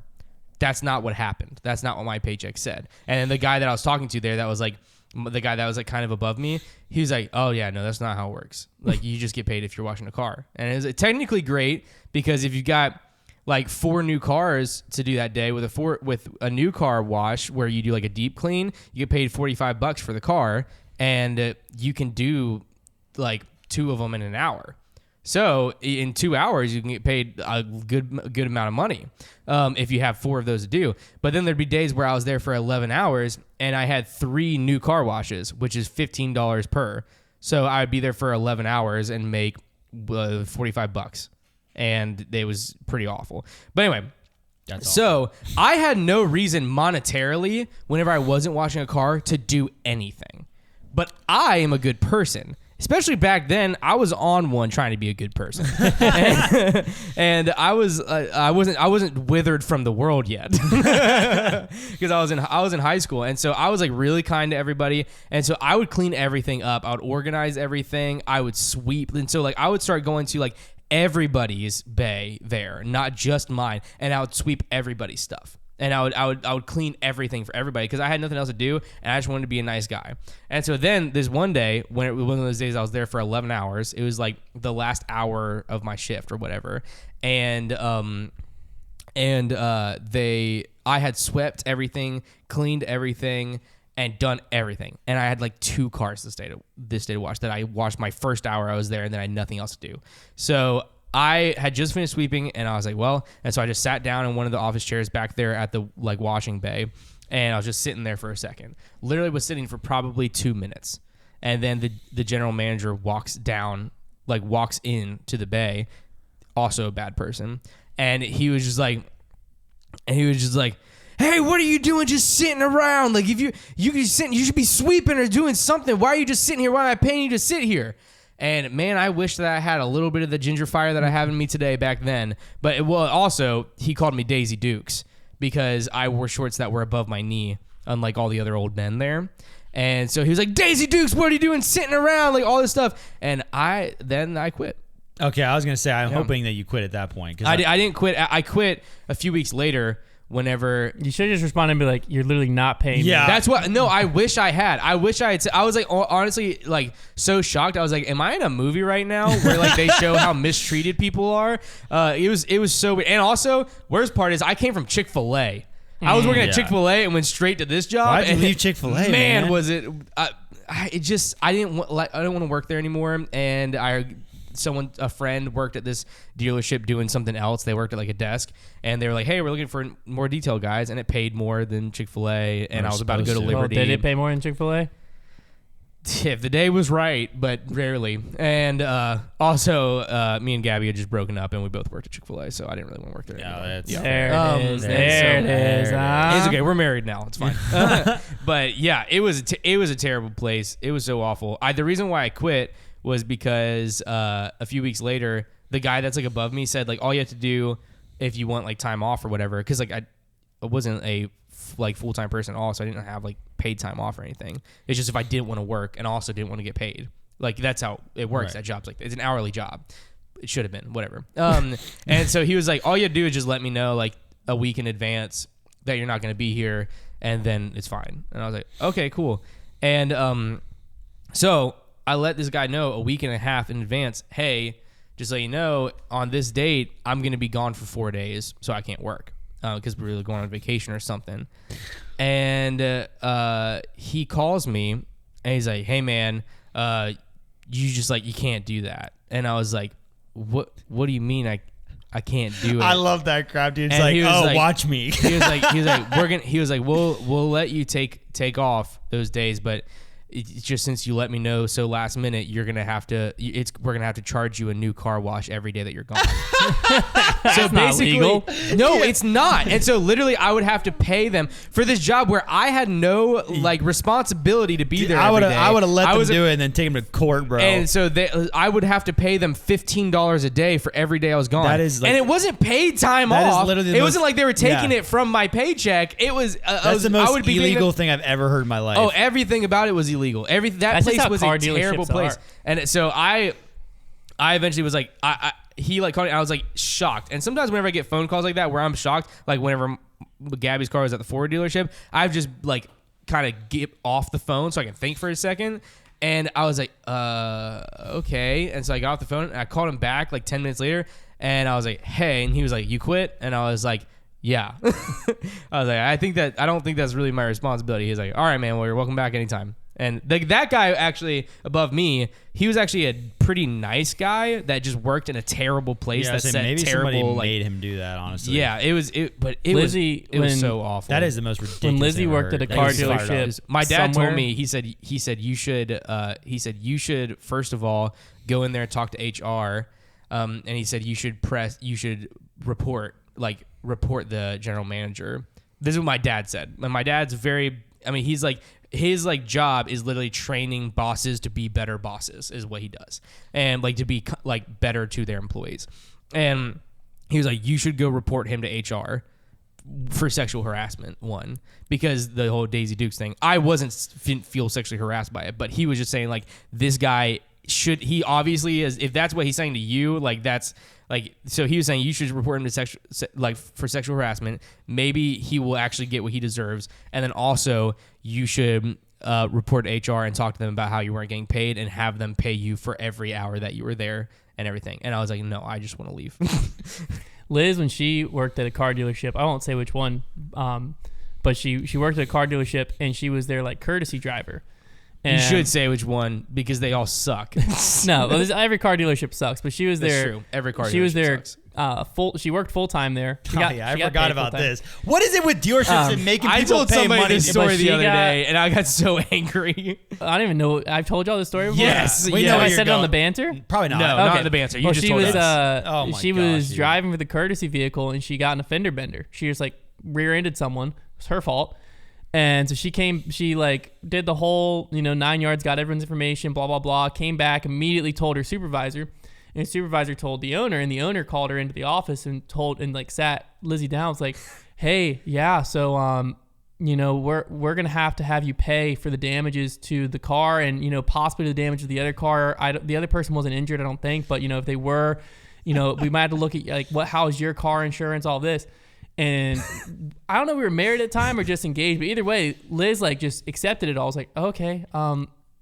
That's not what happened. That's not what my paycheck said. And then the guy that I was talking to there that was like, the guy that was like kind of above me, he was like, "Oh yeah, no, that's not how it works. Like you just get paid if you're washing a car." And it was technically great because if you got like 4 new cars to do that day with a new car wash where you do like a deep clean, you get paid $45 for the car, and you can do like 2 of them in an hour. So in 2 hours, you can get paid a good amount of money if you have 4 of those to do. But then there'd be days where I was there for 11 hours and I had 3 new car washes, which is $15 per. So I'd be there for 11 hours and make $45. And it was pretty awful. But anyway, so I had no reason monetarily whenever I wasn't washing a car to do anything. But I am a good person. Especially back then, I was on one trying to be a good person, and I wasn't withered from the world yet, because I was in high school, and so I was like really kind to everybody, and so I would clean everything up, I would organize everything, I would sweep, and so like I would start going to like everybody's bay there, not just mine, and I would sweep everybody's stuff. And I would clean everything for everybody because I had nothing else to do, and I just wanted to be a nice guy. And so then this one day, one of those days I was there for 11 hours, it was like the last hour of my shift or whatever, and I had swept everything, cleaned everything, and done everything, and I had like 2 cars this day to wash. That I washed my first hour I was there, and then I had nothing else to do. So I had just finished sweeping, and I was like, well, and so I just sat down in one of the office chairs back there at the like washing bay, and I was just sitting there for a second. Literally was sitting for probably 2 minutes, and then the general manager walks in to the bay, also a bad person, and he was just like, "Hey, what are you doing just sitting around? Like if you should be sweeping or doing something. Why are you just sitting here? Why am I paying you to sit here?" And man, I wish that I had a little bit of the ginger fire that I have in me today back then. But also, he called me Daisy Dukes because I wore shorts that were above my knee, unlike all the other old men there. And so he was like, "Daisy Dukes, what are you doing sitting around?" Like all this stuff. And I quit. Okay, I was going to say, I'm hoping that you quit at that point. I didn't quit. I quit a few weeks later. Whenever you should just respond and be like, "You're literally not paying me." That's what. No, I wish I had. I was like, honestly, like so shocked. I was like, "Am I in a movie right now where like they show how mistreated people are?" It was so weird. And also, worst part is I came from Chick-fil-A. I was working at Chick-fil-A and went straight to this job. Why'd you leave Chick-fil-A? Man, was it? I didn't want to work there anymore, and a friend worked at this dealership doing something else. They worked at like a desk, and they were like, "Hey, we're looking for more detail guys," and it paid more than Chick-fil-A, and I was about to go to Liberty. Did it pay more than Chick-fil-A? If the day was right, but rarely. And also, me and Gabby had just broken up, and we both worked at Chick-fil-A, so I didn't really want to work there anymore. There it is. It's okay. We're married now. It's fine. But yeah, it was a terrible place. It was so awful. The reason why I quit was because a few weeks later, the guy that's like above me said like all you have to do if you want like time off or whatever, because like I wasn't a like full-time person at all, so I didn't have like paid time off or anything. It's just if I didn't want to work and also didn't want to get paid. Like that's how it works. Right. That job's like it's an hourly job. It should have been whatever. And so he was like, all you have to do is just let me know like a week in advance that you're not going to be here, and then it's fine. And I was like, okay, cool. And so I let this guy know a week and a half in advance, hey, just so you know, on this date, I'm going to be gone for 4 days, so I can't work because we're really going on vacation or something. And he calls me, and he's like, hey, man, you can't do that. And I was like, what do you mean I can't do it? I love that crap, dude. It's watch me. He was like, we'll let you take off those days, but it's just since you let me know so last minute, we're gonna have to charge you a new car wash every day that you're gone. So basically, legal. No, it's not. And so literally, I would have to pay them for this job where I had no like responsibility to be there. I would have let them do it and then take them to court, bro. And so I would have to pay them $15 a day for every day I was gone. That is, like, and it wasn't paid time off. It wasn't like they were taking it from my paycheck. It was that's the most illegal thing I've ever heard in my life. Oh, everything about it was illegal. That place was a terrible place. Are. And so I eventually was like, he like called me. I was like shocked. And sometimes whenever I get phone calls like that where I'm shocked, like whenever Gabby's car was at the Ford dealership, I've just like kind of get off the phone so I can think for a second. And I was like, okay. And so I got off the phone and I called him back like 10 minutes later. And I was like, hey. And he was like, you quit? And I was like, yeah. I was like, I don't think that's really my responsibility. He's like, all right, man. Well, you're welcome back anytime. And that guy actually above me, he was actually a pretty nice guy that just worked in a terrible place that said maybe terrible. Somebody made him do that, honestly. Yeah, it was so awful. That is the most ridiculous. When Lizzie worked at a car dealership, my dad told me, he said you should first of all go in there and talk to HR, and he said you should report the general manager. This is what my dad said. And my dad's he's like, his like job is literally training bosses to be better bosses is what he does, and like to be like better to their employees. And he was like, you should go report him to HR for sexual harassment. One, because the whole Daisy Dukes thing, I didn't feel sexually harassed by it, but he was just saying like, this guy he obviously is, if that's what he's saying to you, like that's like, so he was saying you should report him to for sexual harassment. Maybe he will actually get what he deserves. And then also you should report to HR and talk to them about how you weren't getting paid and have them pay you for every hour that you were there and everything. And I was like, no, I just want to leave. Liz, when she worked at a car dealership, I won't say which one, but she worked at a car dealership and she was their like courtesy driver. And you should say which one because they all suck. No, every car dealership sucks. But she was there. That's true. Every car dealership she was there. Sucks. She worked full time there. I forgot about this. What is it with dealerships and making people I told pay somebody money? this story the other day, and I got so angry. I don't even know. I've told y'all this story before. Yes, we know I you're said it on going. the banter. Probably not. No, Okay. not in the banter. You just she told was. us. She was driving for the courtesy vehicle, and she got in a fender bender. She just like rear-ended someone. It was her fault. And so she like did the whole, 9 yards, got everyone's information, blah, blah, blah, came back, immediately told her supervisor, and the supervisor told the owner, and the owner called her into the office and sat Lizzie down. Was like, hey, yeah, so, we're going to have you pay for the damages to the car and, possibly the damage to the other car. The other person wasn't injured, I don't think, but, if they were, we might have to look at like, how's your car insurance, all this. And I don't know if we were married at the time or just engaged, but either way, Liz like just accepted it all. I was like, okay,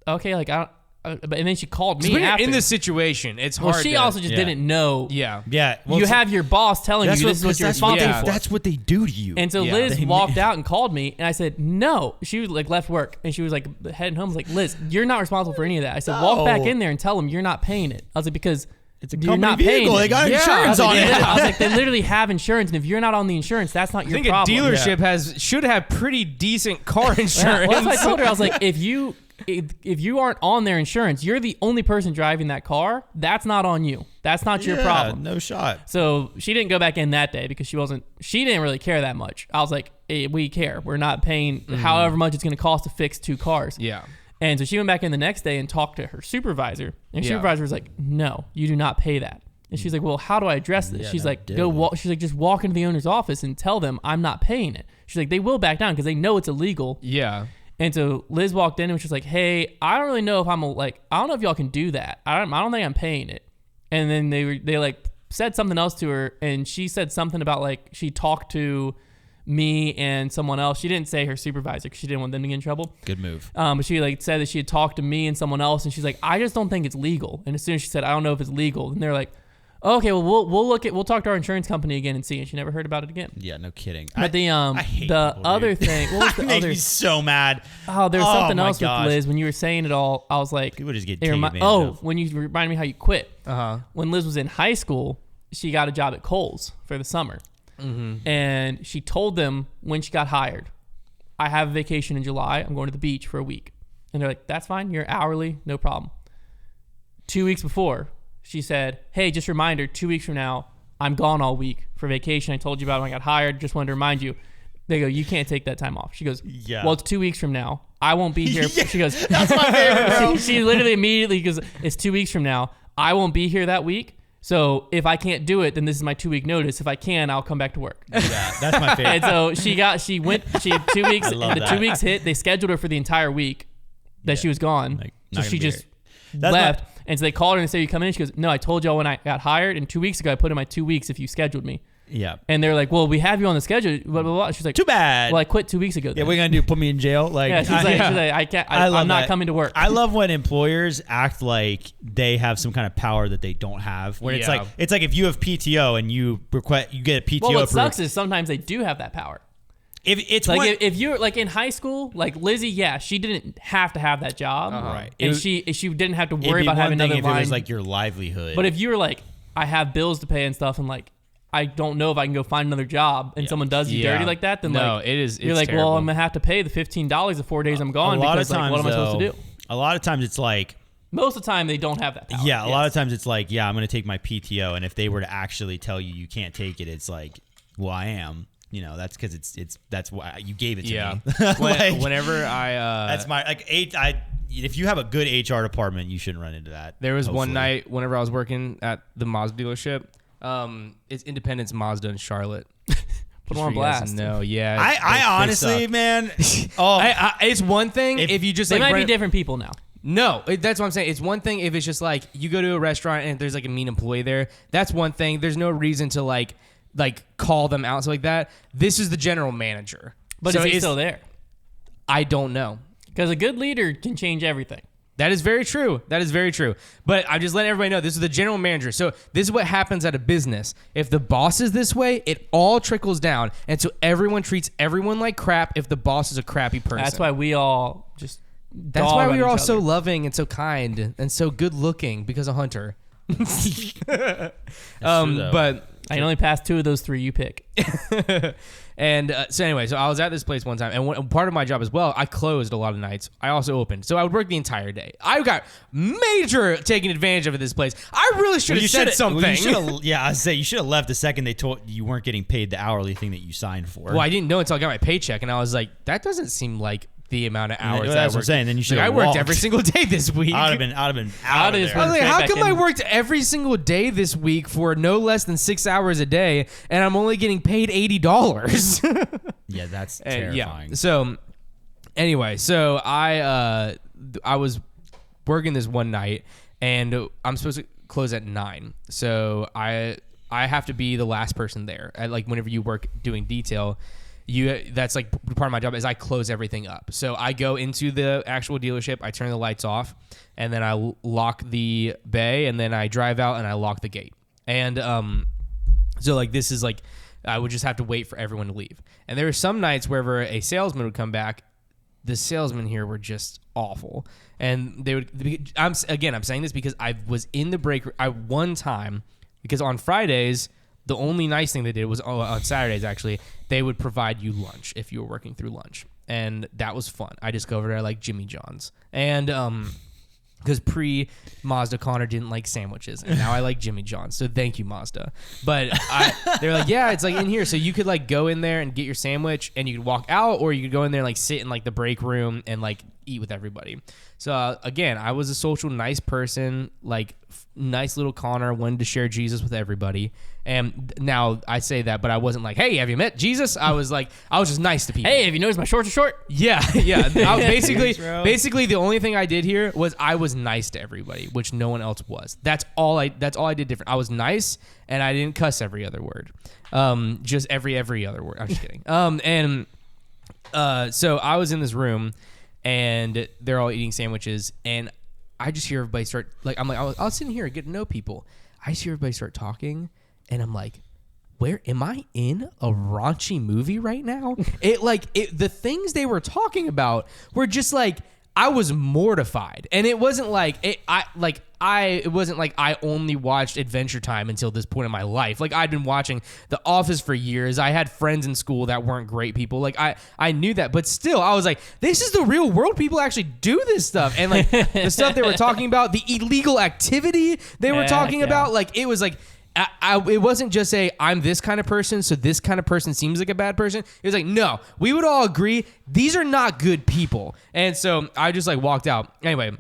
like I don't. And then she called me when after. you're in this situation, it's hard. Well, she also just didn't know. Yeah. Well, you have your boss telling you this is what you're responsible for. That's what they do to you. And so Liz walked out and called me, and I said, no. She was like left work, and she was like heading home. I was like, Liz, you're not responsible for any of that. I said, walk back in there and tell them you're not paying it. I was like, because it's a you're not vehicle. They got insurance on it. I was like, they literally have insurance, and if you're not on the insurance, that's not your problem. I think a dealership should have pretty decent car insurance. Well, that's what I told her. I was like, if you aren't on their insurance, you're the only person driving that car. That's not on you. That's not your problem. No shot. So she didn't go back in that day because she didn't really care that much. I was like, hey, we care. We're not paying however much it's going to cost to fix 2 cars. Yeah. And so she went back in the next day and talked to her supervisor. And supervisor was like, no, you do not pay that. And she's like, well, how do I address this? She's like, she's like, just walk into the owner's office and tell them I'm not paying it. She's like, they will back down because they know it's illegal. Yeah. And so Liz walked in and was just like, hey, I don't really know if I don't know if y'all can do that. I don't think I'm paying it. And then they like said something else to her, and she said something about like she talked to me and someone else. She didn't say her supervisor because she didn't want them to get in trouble. Good move. But she like said that she had talked to me and someone else, and she's like, I just don't think it's legal. And as soon as she said, I don't know if it's legal, and they're like, okay, well we'll talk to our insurance company again and see. And she never heard about it again. Yeah, no kidding. But I hate the people, other dude. thing, what was the Makes other? me so mad. Oh, there was something my else gosh. with Liz when you were saying it all. I was like, People just get it taken remi- advantage oh, of. when you reminded me how you quit. Uh-huh. When Liz was in high school, she got a job at Kohl's for the summer. Mm-hmm. And she told them when she got hired, I have a vacation in July. I'm going to the beach for a week. And they're like, that's fine. You're hourly. No problem. 2 weeks before, she said, hey, just a reminder, 2 weeks from now, I'm gone all week for vacation. I told you about it when I got hired. Just wanted to remind you. They go, you can't take that time off. She goes, well, it's 2 weeks from now. I won't be here. She goes, that's my favorite, bro. she literally immediately goes, it's 2 weeks from now. I won't be here that week. So if I can't do it, then this is my 2 week notice. If I can, I'll come back to work. Yeah, that's my favorite. And so she had 2 weeks. The 2 weeks hit. They scheduled her for the entire week that she was gone. Like, so she just That's left. And so they called her and said, you come in? She goes, no, I told y'all when I got hired. And 2 weeks ago, I put in my 2 weeks if you scheduled me. Yeah. And they're like, well, we have you on the schedule. Blah, blah, blah. She's like, too bad. Well, I quit 2 weeks ago. Yeah, then. what are you gonna do? Put me in jail? Like, yeah, she's like, I can't. I'm not coming to work. I love when employers act like they have some kind of power that they don't have. When it's like if you have PTO and you get a PTO. Well, what sucks is sometimes they do have that power. If you're like in high school, like Lizzie, she didn't have to have that job, right? And she didn't have to worry about having another line. It was like your livelihood. But if you were like, I have bills to pay and stuff, and like, I don't know if I can go find another job, and someone does you dirty like that, then you're like, terrible. well, I'm gonna have to pay the $15 the 4 days I'm gone because like, what am I supposed to do? A lot of times it's like. Most of the time they don't have that power. Yeah, a lot of times it's like, I'm going to take my PTO, and if they were to actually tell you can't take it, it's like, well, I am. You know, that's because that's why you gave it to me. Whenever I that's my if you have a good HR department, you shouldn't run into that. There was one night whenever I was working at the Mazda dealership. It's Independence Mazda in Charlotte. Put them on blast. No, yeah. I honestly, man. It's one thing if you just they might be different people now. No, that's what I'm saying. It's one thing if it's just like you go to a restaurant and there's like a mean employee there. That's one thing. There's no reason to like call them out, so like that. This is the general manager. But is he still there? I don't know. Because a good leader can change everything. That is very true. But I'm just letting everybody know this is the general manager. So this is what happens at a business. If the boss is this way, it all trickles down. And so everyone treats everyone like crap if the boss is a crappy person. That's why we all just That's why we are all so loving and so kind and so good looking because of Hunter. But I can only pass 2 of those 3 you pick. And so anyway, so I was at this place one time, and part of my job as well, I closed a lot of nights. I also opened. So I would work the entire day. I got major taking advantage of at this place. I really should have said something. I say you should have left the second they told you weren't getting paid the hourly thing that you signed for. Well, I didn't know until I got my paycheck, and I was like, that doesn't seem like the amount of hours that that's what I'm saying. Then you should. I worked every single day this week. I'd have been out of there. I was like, how come I worked every single day this week for no less than 6 hours a day, and I'm only getting paid $80? Yeah, that's terrifying. Yeah. So anyway, so I was working this one night, and I'm supposed to close at 9. So I have to be the last person there. Like whenever you work doing detail. That's like part of my job is I close everything up. So I go into the actual dealership, I turn the lights off, and then I lock the bay, and then I drive out and I lock the gate. And so like this is like I would just have to wait for everyone to leave. And there were some nights wherever a salesman would come back, the salesmen here were just awful. And they would I'm saying this because I was in the break one time because on Fridays the only nice thing they did was on Saturdays, actually, they would provide you lunch if you were working through lunch. And that was fun. I just go over there, I like Jimmy John's. And because pre-Mazda, Konner didn't like sandwiches. And now I like Jimmy John's. So thank you, Mazda. But they're like, yeah, it's like in here. So you could like go in there and get your sandwich and you could walk out, or you could go in there and like sit in like the break room and like eat with everybody. So again, I was a social, nice person, like nice little Konner, wanted to share Jesus with everybody. And now I say that, but I wasn't like, hey, have you met Jesus? I was just nice to people. Hey, have you noticed my shorts are short? Yeah. I was basically the only thing I did here was I was nice to everybody, which no one else was. That's all I did different. I was nice and I didn't cuss every other word. Just every other word. I'm just kidding. So I was in this room and they're all eating sandwiches, and I just hear everybody start I was sitting here getting to know people. I just hear everybody start talking, and I'm like, where am I in a raunchy movie right now? The things they were talking about were just like, I was mortified, and it wasn't like it wasn't like I only watched Adventure Time until this point in my life. Like I'd been watching The Office for years. I had friends in school that weren't great people. Like I knew that, but still I was like, this is the real world. People actually do this stuff. And like the stuff they were talking about, the illegal activity they were talking about, like it was like, it wasn't just I'm this kind of person, so this kind of person seems like a bad person. It was like, no, we would all agree these are not good people. And so I just like walked out. Anyway,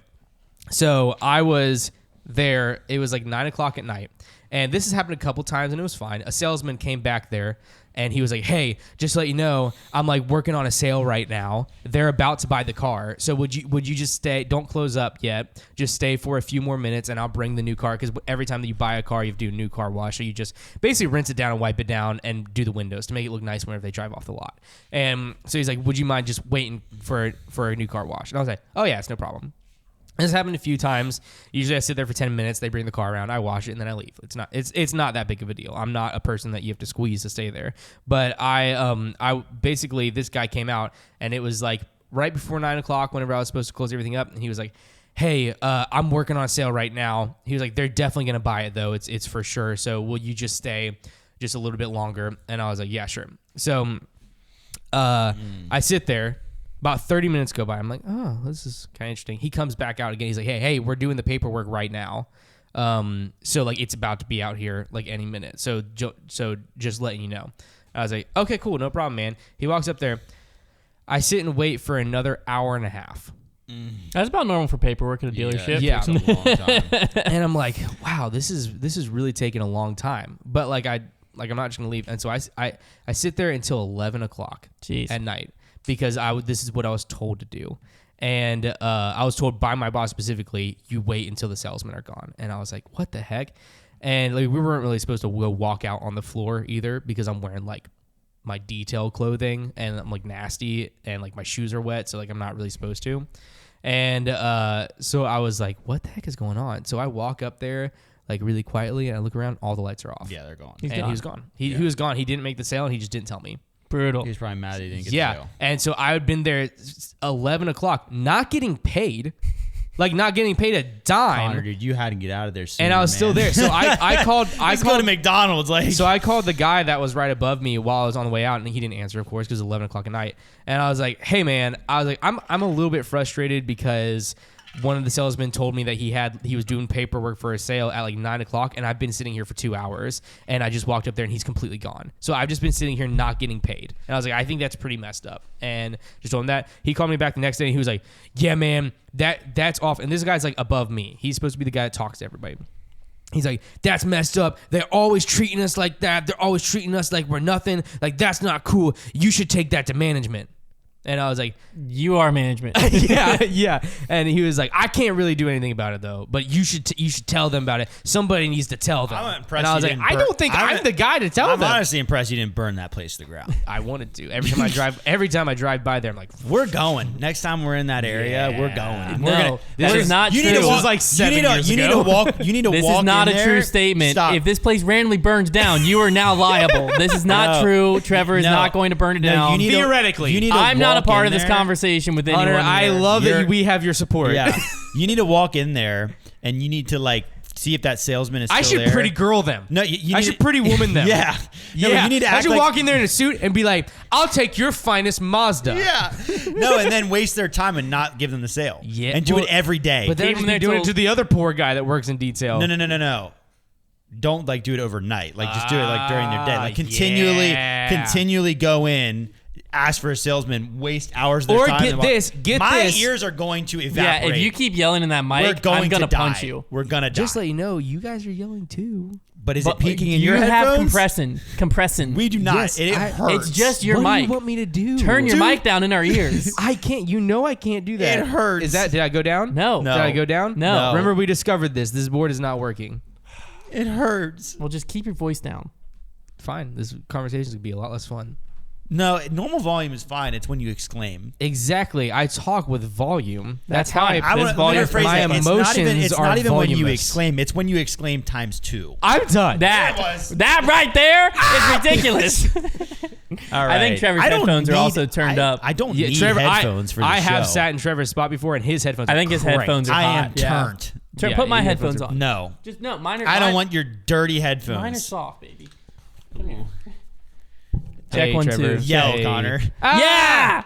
so I was there. It was like 9:00 at night. And this has happened a couple times, and it was fine. A salesman came back there And he was like, hey, just to let you know, I'm like working on a sale right now. They're about to buy the car. So would you just stay? Don't close up yet. Just stay for a few more minutes and I'll bring the new car. Because every time that you buy a car, you have to do a new car wash. So you just basically rinse it down and wipe it down and do the windows to make it look nice whenever they drive off the lot. And so he's like, would you mind just waiting for a new car wash? And I was like, oh yeah, it's no problem. This happened a few times. Usually I sit there for 10 minutes. They bring the car around. I wash it and then I leave. It's not that big of a deal. I'm not a person that you have to squeeze to stay there. But I basically, this guy came out and it was like right before 9 o'clock whenever I was supposed to close everything up. And he was like, hey, I'm working on a sale right now. He was like, they're definitely going to buy it though. It's for sure. So will you just stay just a little bit longer? And I was like, yeah, sure. So I sit there. About 30 minutes go by. I'm like, oh, this is kind of interesting. He comes back out again. He's like, hey, we're doing the paperwork right now. So like it's about to be out here like any minute. So just letting you know. I was like, okay, cool. No problem, man. He walks up there. I sit and wait for another hour and a half. That's about normal for paperwork at a dealership. Yeah. It takes a long time. And I'm like, wow, this is really taking a long time. But I'm not just gonna leave. And so I sit there until 11 o'clock at night. Because this is what I was told to do. And I was told by my boss specifically, you wait until the salesmen are gone. And I was like, what the heck? And like we weren't really supposed to go walk out on the floor either because I'm wearing like my detail clothing and I'm like nasty and like my shoes are wet. So like I'm not really supposed to. And so I was like, what the heck is going on? So I walk up there like really quietly and I look around, all the lights are off. Yeah, they're gone. He was gone. He was gone. He didn't make the sale and he just didn't tell me. Brutal. He was probably mad he didn't get the sale. And so I had been there 11 o'clock, not getting paid, like not getting paid a dime. Konner, dude, you had to get out of there sooner, and I was still there. So I called. Let's go to McDonald's. Like, so I called the guy that was right above me while I was on the way out, and he didn't answer, of course, because it was 11 o'clock at night. And I was like, hey man, I'm a little bit frustrated because one of the salesmen told me that he was doing paperwork for a sale at like 9 o'clock, and I've been sitting here for 2 hours, and I just walked up there and he's completely gone. So I've just been sitting here not getting paid. And I was like, I think that's pretty messed up. And just told him that. He called me back the next day and he was like, yeah, man, that's off. And this guy's like above me. He's supposed to be the guy that talks to everybody. He's like, that's messed up. They're always treating us like that. They're always treating us like we're nothing. Like, that's not cool. You should take that to management. And I was like, you are management. yeah. And he was like, I can't really do anything about it though, but you should tell them about it. Somebody needs to tell them. I'm impressed. And I was like, I don't think I'm the guy to tell them. I'm honestly impressed you didn't burn that place to the ground. I wanted to. Every time I drive by there, I'm like, we're going. Next time we're in that area, we're going. No, this is not true. This was like 7 years ago. You need to walk. You need to this walk. This is not in a there. true statement. Stop. If this place randomly burns down, you are now liable. This is not true. Trevor is not going to burn it down. Theoretically, I'm not a part of this conversation with anyone. Hunter, I love that we have your support. Yeah, you need to walk in there and you need to like see if that salesman is still there. I should pretty girl them. No, I should pretty woman them. Yeah. No, yeah. you need to act I should walk in there in a suit and be like, I'll take your finest Mazda. Yeah. No, and then waste their time and not give them the sale. Yeah. And do it every day. But then they're doing it to the other poor guy that works in detail. No. Don't like do it overnight. Like just do it like during their day. Like continually go in. Ask for a salesman, waste hours of their time. Or get My this. ears are going to evaporate. Yeah, if you keep yelling in that mic, I'm going to punch you. We're going to die. Just let you know, you guys are yelling too. But is it peaking in your headphones? You have compressing. We do not. Yes, it hurts. It's just your mic. What do you want me to do? Turn your mic down in our ears. I can't. You know I can't do that. It hurts. Did I go down? No. Did I go down? No. Remember, we discovered this. This board is not working. It hurts. Well, just keep your voice down. Fine. This conversation is going to be a lot less fun. No, normal volume is fine. It's when you exclaim. Exactly. I talk with volume. That's how fine. I this volume. My emotions it's are not even when you voluminous. exclaim. It's when you exclaim times 2. I'm done. That right there is ridiculous. All right. I think Trevor's headphones are also turned up. I don't need headphones for this I have show. sat in Trevor's spot before, and his headphones. I think his headphones are hot. I am turned. Yeah. Put my headphones on. No. Just no. Mine are. I don't want your dirty headphones. Mine are soft, baby. Come here. Hey, Check 1, Trevor. 2. Yell, Hey. Konner. Yeah.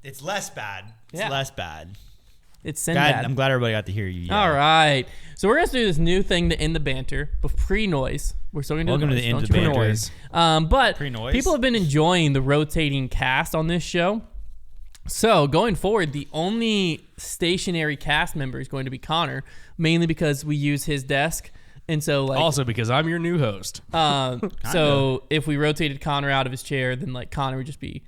It's less bad. It's Yeah. less bad. It's Sinbad. I'm glad everybody got to hear you yell. All right. So we're going to do this new thing to end the banter, but pre-noise. We're still going to do Welcome to the end of the banter. Noise. But Pre-noise. people have been enjoying the rotating cast on this show. So going forward, the only stationary cast member is going to be Konner, mainly because we use his desk And so like also because I'm your new host. So if we rotated Konner out of his chair, then like Konner would just be.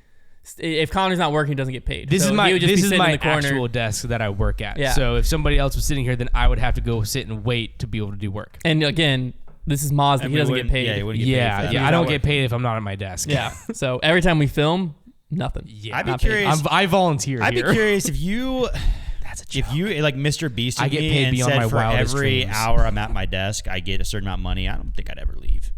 If Connor's not working, he doesn't get paid. This so is my he would just this be is sitting my in the corner. actual desk that I work at. Yeah. So if somebody else was sitting here, then I would have to go sit and wait to be able to do work. And again, this is Mazda. He doesn't get paid. Yeah, he wouldn't get paid for that. I don't get paid if I'm not at my desk. Yeah. So every time we film, nothing. Yeah. I'd be curious. I volunteer I'd here. be curious if you. That's a joke. If you like Mr. Beast I get me paid and beyond said my for wildest every dreams. hour I'm at my desk, I get a certain amount of money, I don't think I'd ever leave.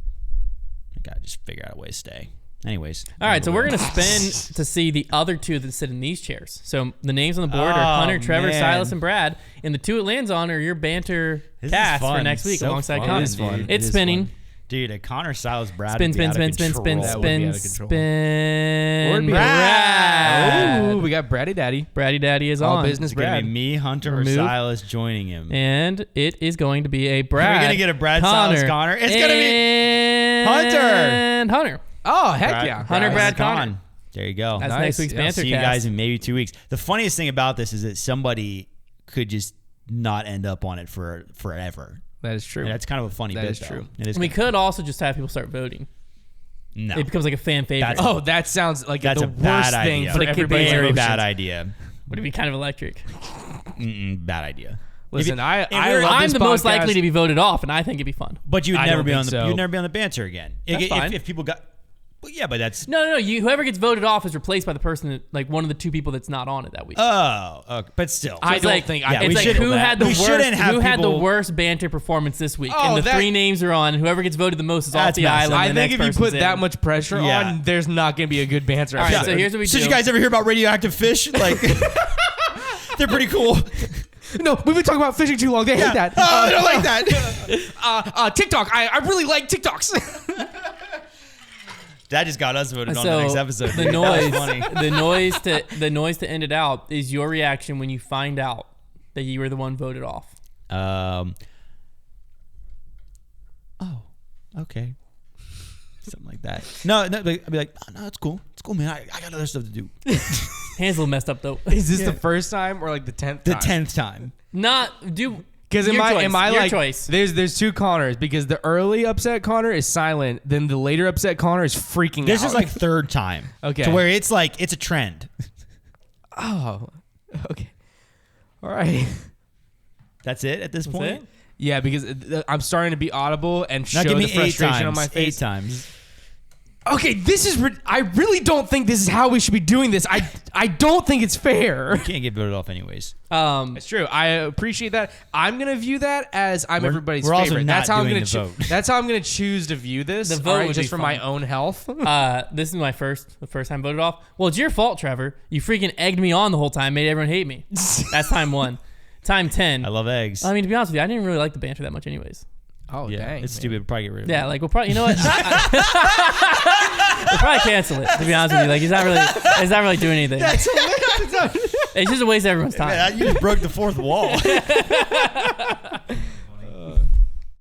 I think I'd just figure out a way to stay. Anyways. All right, so we're going to spin to see the other two that sit in these chairs. So the names on the board are Hunter, Trevor, man. Silas, and Brad. And the two it lands on are your banter This is cast for fun. next week So alongside fun, Connor. It is fun. It's It is spinning. fun. Dude, a Konner, Silas, Brad Spin, would be spin, out spin, of spin, control. spin, That would be spin, out of control. spin. Brad. Ooh, we got Braddy Daddy. Braddy Daddy is All on. business It's going to Brad. be me, Hunter, Remove. or Silas joining him. And it is going to be a Brad. We're going to get a Brad, Silas, Konner. It's going to be Hunter. And Hunter. Oh, heck Brad, yeah. Hunter, Brad, Konner. Konner. There you go. That's Nice. next week's Yeah. banter See you cast. guys in maybe 2 weeks. The funniest thing about this is that somebody could just not end up on it for forever. That is true. And that's kind of a funny That bit, is though. true. It is We kind could also just have people start voting. of, no. It becomes like a fan favorite. That's- Oh, that sounds like That's the a bad worst thing idea. for But it could be everybody's very emotions. bad idea. Would it be kind of electric? Bad idea. Listen, I we're- love I'm this the most podcast. likely to be voted off, and I think it'd be fun. But you'd I never don't be on think the so. you'd never be on the banter again. That's fine. If people got, well, yeah, but that's No. Whoever gets voted off is replaced by the person that, like, one of the two people that's not on it that week. okay, but still, I It's don't like, think- yeah, it's we like shouldn't who do that. had the We worst shouldn't have who had the people- worst banter performance this week, Oh, and the that- three names are on. And whoever gets voted the most is off That's the messed up. island. I and the think next if you person's put that in. much pressure Yeah. on, there's not going to be a good banter. All right, episode. so here's what we do. Did you guys ever hear about radioactive fish? Like, they're pretty cool. No, we've been talking about fishing too long. They hate that. Oh, I don't like that. TikTok. I really like TikToks. That just got us voted on So the next episode. the That noise, was funny. the noise to end it out is your reaction when you find out that you were the one voted off. Oh, okay. Something like that. No, I'd be like, oh, no, it's cool. It's cool, man. I got other stuff to do. Hands a little messed up though. Is this the first time or like the 10th The time? 10th time. Not do. Because am Your I choice. Your like choice. there's two Connors because the early upset Konner is silent, then the later upset Konner is freaking This out. is like third time. Okay. To where it's like, it's a trend. oh, okay, all right, That's it at this point? it? yeah, because I'm starting to be audible and Now show give me the 8 frustration times. on my face. 8 times. Okay, this is I really don't think this is how we should be doing this. I don't think it's fair. Can't get voted off anyways. It's true. I appreciate that. I'm gonna view that as I'm everybody's we're also favorite. not That's how I'm doing gonna the vote. That's how I'm gonna choose to view this. The vote all right, would just be for fun. my own health. This is the first time voted off. Well, it's your fault, Trevor. You freaking egged me on the whole time, made everyone hate me. That's time 1. Time 10. I love eggs. I mean, to be honest with you, I didn't really like the banter that much, anyways. Oh yeah, dang! it's man. stupid. We'll probably get rid of it. Yeah, like we'll probably, you know what? We'll probably cancel it. To be honest with you, like he's not really doing anything. It's just a waste of everyone's time. Man, you just broke the fourth wall.